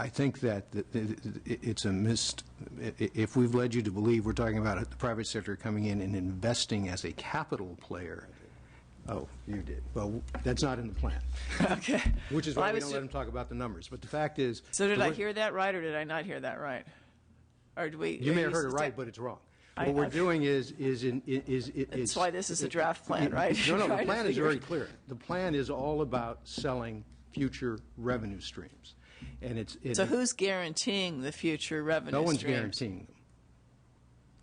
I think that it's a missed. If we've led you to believe we're talking about the private sector coming in and investing as a capital player, oh, you did. Well, that's not in the plan. Okay. Which is why we don't let them talk about the numbers. But the fact is. So did I hear that right, or did I not hear that right? Or do we? You may have heard it right, but it's wrong. What we're doing is that's why this is a draft plan, right? No, the plan is very clear. The plan is all about selling future revenue streams. And so who's guaranteeing the future revenue streams? No one's guaranteeing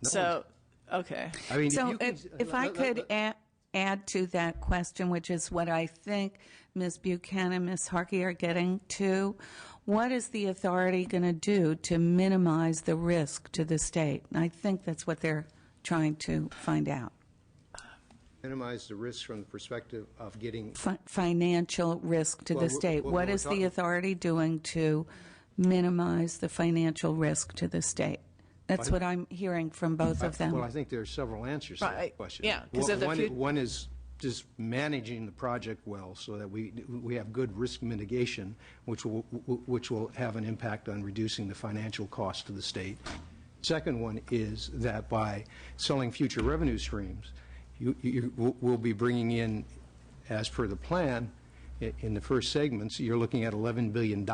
them. Okay. I mean, so if I could add to that question, which is what I think Ms. Buchanan, Ms. Harkey are getting to, what is the authority going to do to minimize the risk to the state? And I think that's what they're trying to find out. Minimize the risk from the perspective of getting financial risk to the state. What is the authority doing to minimize the financial risk to the state? That's what I'm hearing from both of them. Well, I think there are several answers to that question. Yeah, one is just managing the project well, so that we have good risk mitigation, which will have an impact on reducing the financial cost to the state. Second one is that by selling future revenue streams, you will be bringing in, as per the plan, in the first segments, you're looking at $11 billion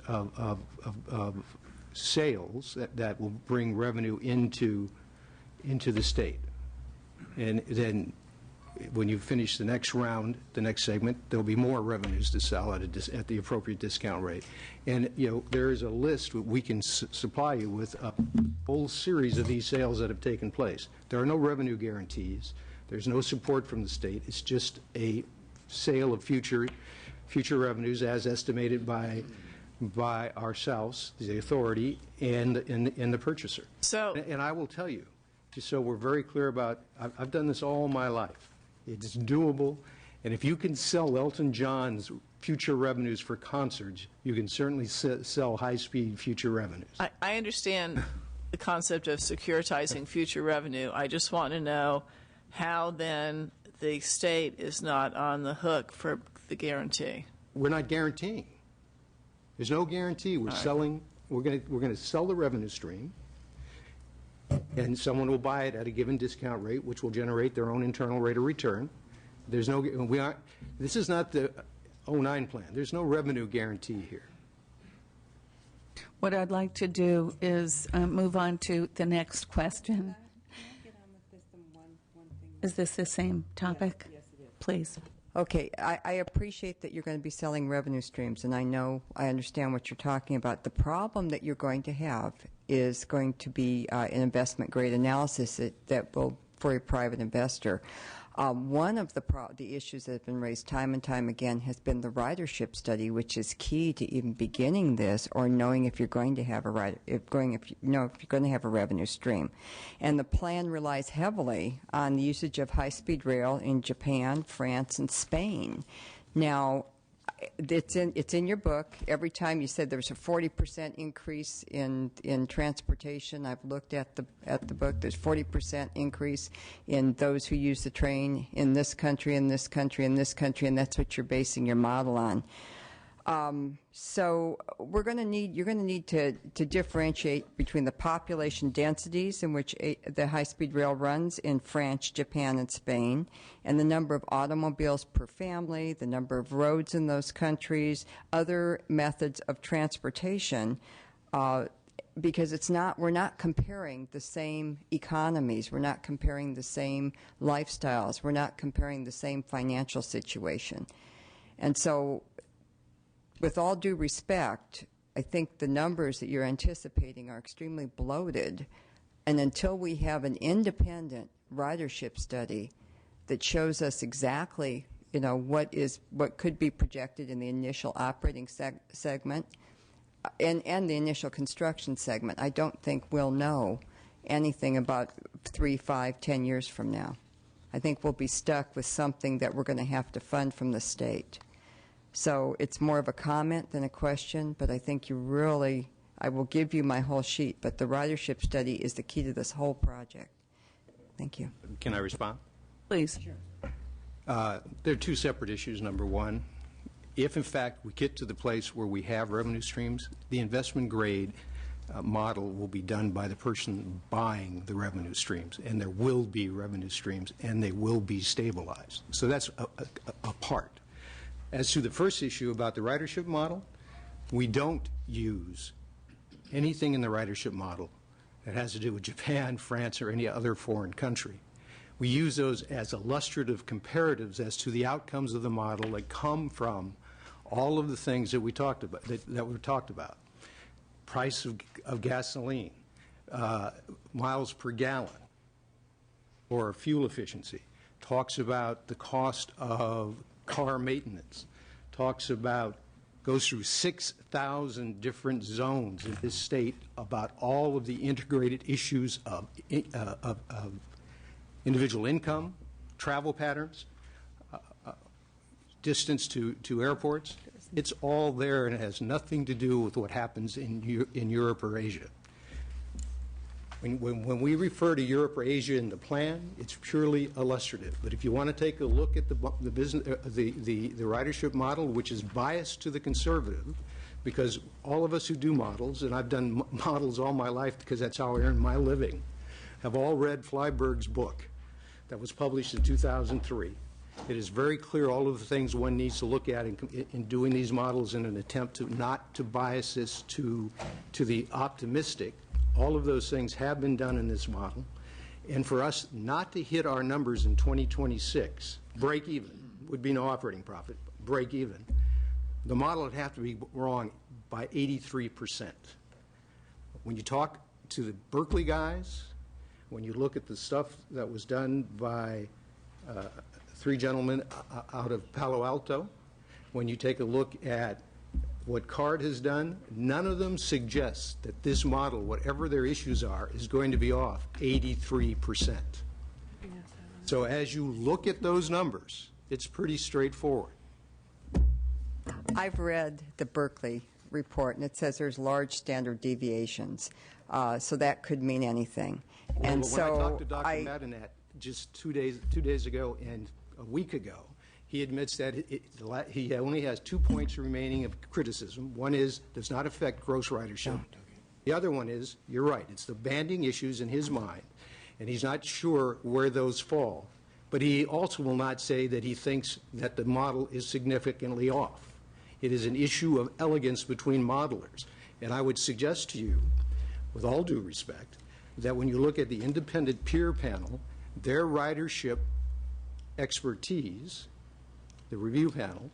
of sales that will bring revenue into the state. And then when you finish the next round, the next segment, there'll be more revenues to sell at the appropriate discount rate. And, there is a list we can supply you with a whole series of these sales that have taken place. There are no revenue guarantees. There's no support from the state. It's just a sale of future revenues as estimated by ourselves, the authority, and the purchaser. And I will tell you, just so we're very clear about, I've done this all my life. It's doable, and if you can sell Elton John's future revenues for concerts, you can certainly sell high-speed future revenues. I understand the concept of securitizing future revenue. I just want to know how then the state is not on the hook for the guarantee. We're not guaranteeing. There's no guarantee. We're selling. We're going to sell the revenue stream, and someone will buy it at a given discount rate, which will generate their own internal rate of return. There's no. This is not the 09 plan. There's no revenue guarantee here. What I'd like to do is move on to the next question. Is this the same topic? Yes, it is. Please. Okay, I appreciate that you're going to be selling revenue streams, and I understand what you're talking about. The problem that you're going to have is going to be an investment grade analysis that will, for a private investor. One of the issues that have been raised time and time again has been the ridership study, which is key to even beginning this or knowing if you're going to have if you're going to have a revenue stream. And the plan relies heavily on the usage of high-speed rail in Japan, France, and Spain. Now, it's in your book. Every time you said there was a 40% increase in transportation, I've looked at the book. There's 40% increase in those who use the train in this country, in this country, in this country, and that's what you're basing your model on. So you're going to need to differentiate between the population densities in which the high-speed rail runs in France, Japan, and Spain, and the number of automobiles per family, the number of roads in those countries, other methods of transportation, because we're not comparing the same economies, we're not comparing the same lifestyles, we're not comparing the same financial situation. And so, with all due respect, I think the numbers that you're anticipating are extremely bloated, and until we have an independent ridership study that shows us exactly, what could be projected in the initial operating segment and the initial construction segment, I don't think we'll know anything about 3, 5, 10 years from now. I think we'll be stuck with something that we're going to have to fund from the state. So it's more of a comment than a question, but I think I will give you my whole sheet, but the ridership study is the key to this whole project. Thank you. Can I respond? Please. There are two separate issues. Number one, if in fact we get to the place where we have revenue streams, the investment grade model will be done by the person buying the revenue streams, and there will be revenue streams, and they will be stabilized. So that's a part. As to the first issue about the ridership model, we don't use anything in the ridership model that has to do with Japan, France, or any other foreign country. We use those as illustrative comparatives as to the outcomes of the model that come from all of the things that we talked about. That were talked about: price of gasoline, miles per gallon, or fuel efficiency. Talks about the cost of car maintenance, goes through 6,000 different zones in this state about all of the integrated issues of individual income, travel patterns, distance to airports. It's all there, and it has nothing to do with what happens in Europe or Asia. When we refer to Europe or Asia in the plan, it's purely illustrative. But if you want to take a look at the ridership model, which is biased to the conservative, because all of us who do models, and I've done models all my life because that's how I earn my living, have all read Flyberg's book that was published in 2003. It is very clear all of the things one needs to look at in doing these models in an attempt not to bias this to the optimistic. All of those things have been done in this model. And for us not to hit our numbers in 2026, break even, would be no operating profit, break even, the model would have to be wrong by 83%. When you talk to the Berkeley guys, when you look at the stuff that was done by 3 gentlemen out of Palo Alto, when you take a look at what CARD has done, none of them suggests that this model, whatever their issues are, is going to be off 83%. So as you look at those numbers, it's pretty straightforward. I've read the Berkeley report, and it says there's large standard deviations. So that could mean anything. And when I talked to Dr. Madinet just 2 days ago and a week ago, he admits that he only has 2 points remaining of criticism. One is, does not affect gross ridership. The other one is, you're right, it's the banding issues in his mind, and he's not sure where those fall. But he also will not say that he thinks that the model is significantly off. It is an issue of elegance between modelers. And I would suggest to you, with all due respect, that when you look at the independent peer panel, their ridership expertise, the review panel,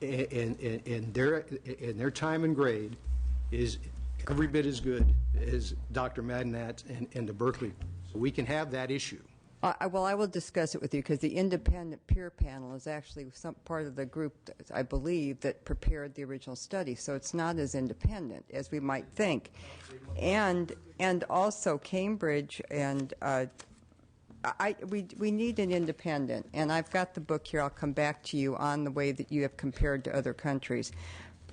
and their time and grade is every bit as good as Dr. Madinat and the Berkeley. So we can have that issue. Well, I will discuss it with you because the independent peer panel is actually some part of the group, I believe, that prepared the original study. So it's not as independent as we might think. And also Cambridge and we need an independent. And I've got the book here. I'll come back to you on the way that you have compared to other countries.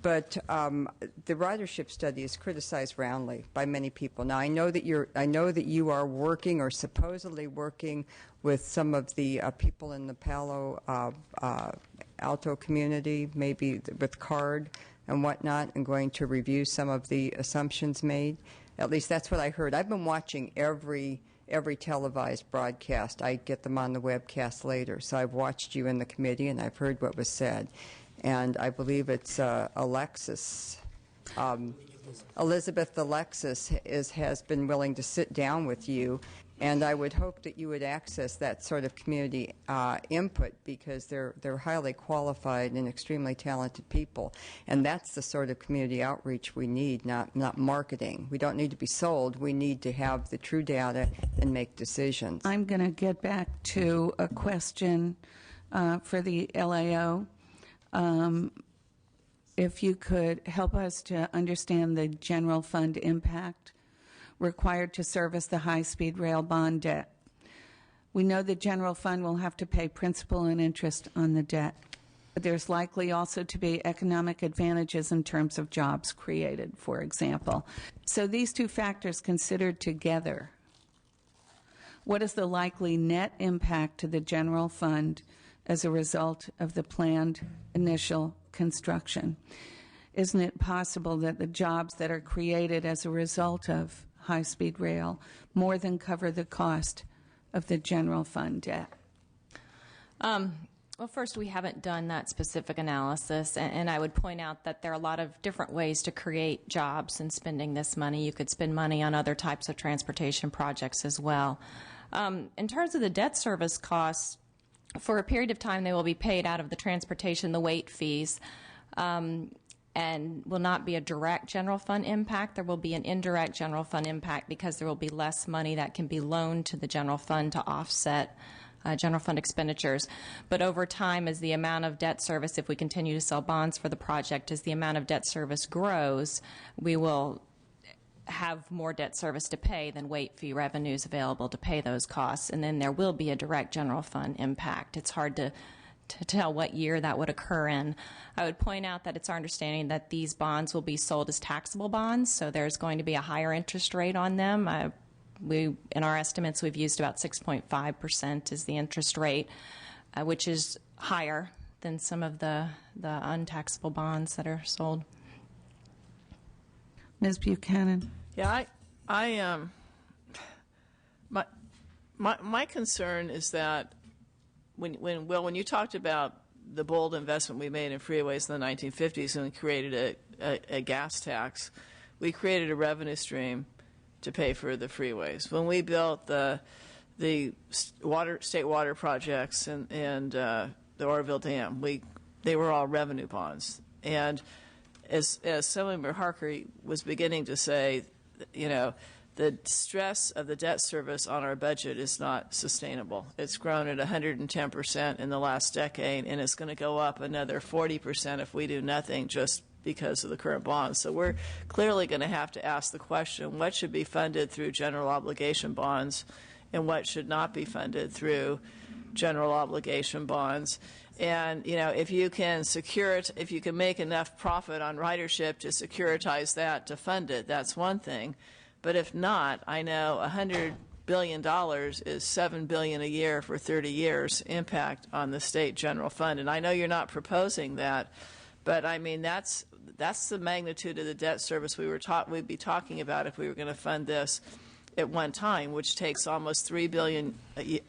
But the ridership study is criticized roundly by many people. Now, I know that you are working or supposedly working with some of the people in the Palo Alto community, maybe with CARD and whatnot, and going to review some of the assumptions made. At least that's what I heard. I've been watching every televised broadcast. I get them on the webcast later. So I've watched you in the committee, and I've heard what was said. And I believe it's Alexis. Elizabeth Alexis has been willing to sit down with you, and I would hope that you would access that sort of community input because they're highly qualified and extremely talented people, and that's the sort of community outreach we need, not marketing. We don't need to be sold. We need to have the true data and make decisions. I'm going to get back to a question for the LAO. If you could help us to understand the general fund impact required to service the high-speed rail bond debt. We know the general fund will have to pay principal and interest on the debt, but there's likely also to be economic advantages in terms of jobs created, for example. So these two factors considered together, what is the likely net impact to the general fund as a result of the planned initial construction? Isn't it possible that the jobs that are created as a result of high-speed rail more than cover the cost of the general fund debt? Well, first, we haven't done that specific analysis, and I would point out that there are a lot of different ways to create jobs and spending this money. You could spend money on other types of transportation projects as well. In terms of the debt service costs, for a period of time, they will be paid out of the transportation, the weight fees, and will not be a direct general fund impact. There will be an indirect general fund impact because there will be less money that can be loaned to the general fund to offset general fund expenditures. But over time, as the amount of debt service, if we continue to sell bonds for the project, as the amount of debt service grows, we will have more debt service to pay than weight fee revenues available to pay those costs, and then there will be a direct general fund impact. It's hard to tell what year that would occur in. I would point out that it's our understanding that these bonds will be sold as taxable bonds, so there's going to be a higher interest rate on them. In our estimates, we've used about 6.5% as the interest rate, which is higher than some of the untaxable bonds that are sold. Ms. Buchanan. Yeah, my concern is that when you talked about the bold investment we made in freeways in the 1950s and we created a gas tax, we created a revenue stream to pay for the freeways. When we built the state water projects and the Oroville Dam, they were all revenue bonds. And as Senator Harker was beginning to say, the stress of the debt service on our budget is not sustainable. It's grown at 110% in the last decade, and it's going to go up another 40% if we do nothing just because of the current bonds. So we're clearly going to have to ask the question, what should be funded through general obligation bonds and what should not be funded through general obligation bonds? And, if you can if you can make enough profit on ridership to securitize that to fund it, that's one thing. But if not, I know $100 billion is $7 billion a year for 30 years impact on the state general fund. And I know you're not proposing that, but I mean that's the magnitude of the debt service we'd be talking about if we were going to fund this at one time, which takes almost $3 billion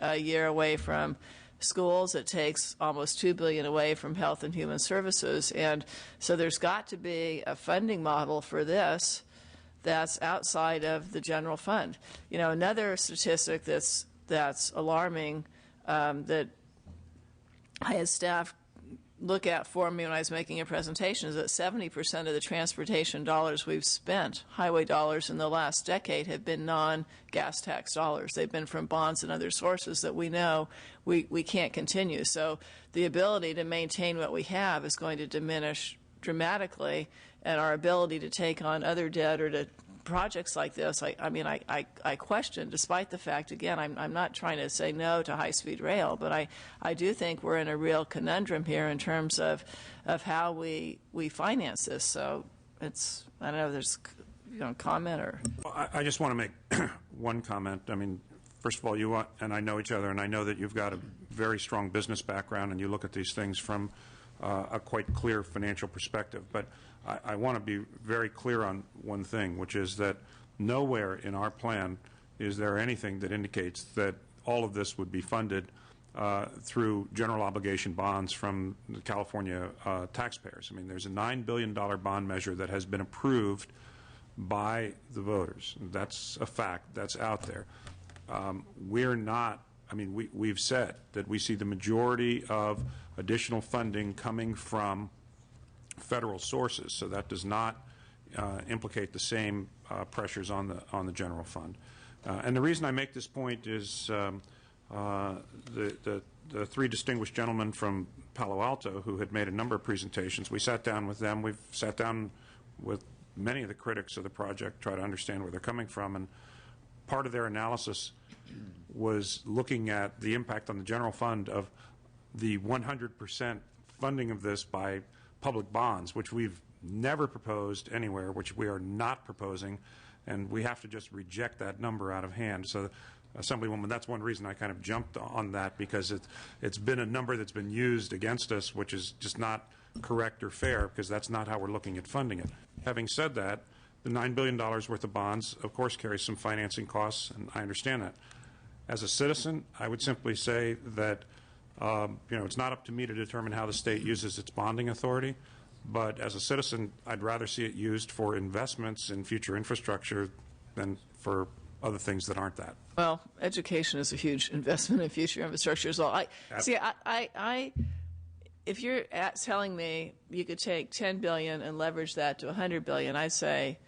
a year away from schools. It takes almost $2 billion away from health and human services. And so there's got to be a funding model for this that's outside of the general fund. Another statistic that's alarming that I had staff look at for me when I was making a presentation is that 70% of the transportation dollars we've spent, highway dollars in the last decade, have been non-gas tax dollars. They've been from bonds and other sources that we know we can't continue. So the ability to maintain what we have is going to diminish dramatically, and our ability to take on other debt or to projects like this, I question, despite the fact, again, I'm not trying to say no to high-speed rail, but I do think we're in a real conundrum here in terms of how we finance this. So it's, I don't know if there's comment or... Well, I just want to make one comment. I mean, first of all, you and I know each other, and I know that you've got a very strong business background, and you look at these things from a quite clear financial perspective. But I want to be very clear on one thing, which is that nowhere in our plan is there anything that indicates that all of this would be funded through general obligation bonds from the California taxpayers. I mean, there's a $9 billion bond measure that has been approved by the voters. That's a fact. That's out there. We're not, I mean, we've said that we see the majority of additional funding coming from federal sources, so that does not implicate the same pressures on the general fund. And the reason I make this point is the three distinguished gentlemen from Palo Alto who had made a number of presentations. We sat down with them. We've sat down with many of the critics of the project, try to understand where they're coming from, and part of their analysis was looking at the impact on the general fund of the 100% funding of this by public bonds, which we've never proposed anywhere, which we are not proposing, and we have to just reject that number out of hand. So, Assemblywoman, that's one reason I kind of jumped on that, because it's been a number that's been used against us, which is just not correct or fair, because that's not how we're looking at funding it. Having said that, the $9 billion worth of bonds, of course, carries some financing costs, and I understand that. As a citizen, I would simply say that it's not up to me to determine how the state uses its bonding authority, but as a citizen, I'd rather see it used for investments in future infrastructure than for other things that aren't that. Well, education is a huge investment in future infrastructure as well. If you're telling me you could take $10 billion and leverage that to $100 billion, I'd say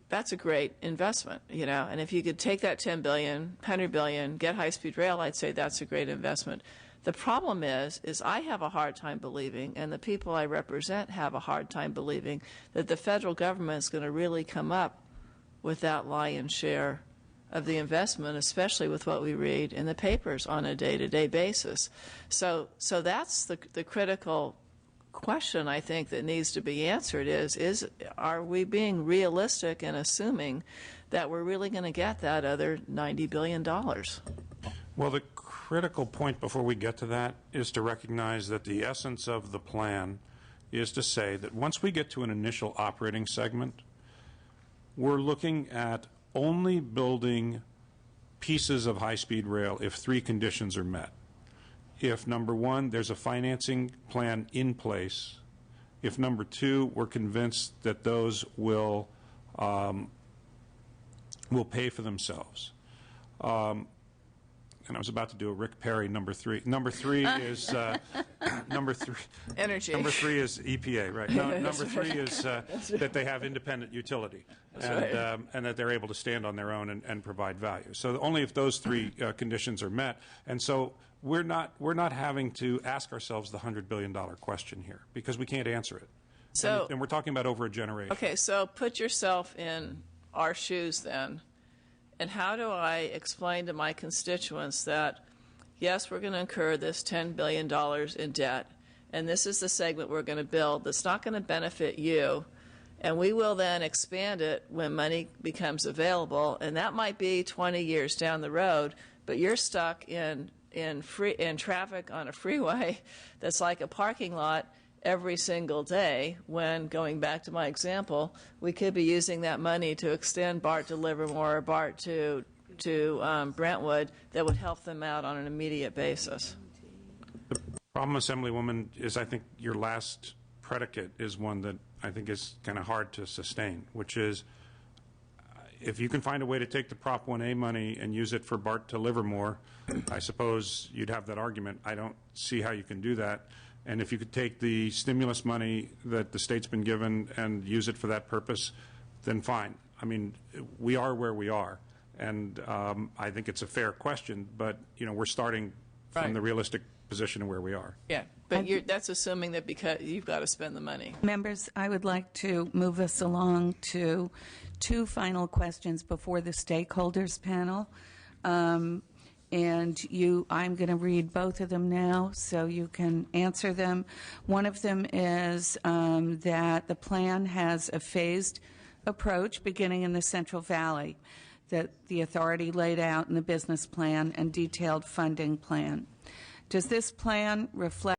that's a great investment, And if you could take that $10 billion, $100 billion, get high-speed rail, I'd say that's a great investment. The problem is I have a hard time believing, and the people I represent have a hard time believing, that the federal government is going to really come up with that lion's share of the investment, especially with what we read in the papers on a day-to-day basis. So that's the critical question, I think, that needs to be answered is are we being realistic in assuming that we're really going to get that other $90 billion? Well, the critical point before we get to that is to recognize that the essence of the plan is to say that once we get to an initial operating segment, we're looking at only building pieces of high-speed rail if three conditions are met. If, number one, there's a financing plan in place. If, number two, we're convinced that those will pay for themselves. And I was about to do a Rick Perry number three. Number three is energy. Number three is EPA, right? Number three is that they have independent utility, and that they're able to stand on their own and provide value. So only if those three conditions are met. And so we're not having to ask ourselves the $100 billion question here, because we can't answer it. So, and we're talking about over a generation. Okay, so put yourself in our shoes then. And how do I explain to my constituents that, yes, we're going to incur this $10 billion in debt, and this is the segment we're going to build that's not going to benefit you, and we will then expand it when money becomes available, and that might be 20 years down the road, but you're stuck in traffic on a freeway that's like a parking lot every single day, when, going back to my example, we could be using that money to extend BART to Livermore or BART to Brentwood that would help them out on an immediate basis. The problem, Assemblywoman, is I think your last predicate is one that I think is kind of hard to sustain, which is if you can find a way to take the Prop 1A money and use it for BART to Livermore, I suppose you'd have that argument. I don't see how you can do that. And if you could take the stimulus money that the state's been given and use it for that purpose, then fine. I mean, we are where we are. And I think it's a fair question, but, we're starting from Right. the realistic position of where we are. Yeah, but that's assuming that because you've got to spend the money. Members, I would like to move us along to two final questions before the stakeholders panel. I'm going to read both of them now so you can answer them. One of them is that the plan has a phased approach beginning in the Central Valley that the authority laid out in the business plan and detailed funding plan. Does this plan reflect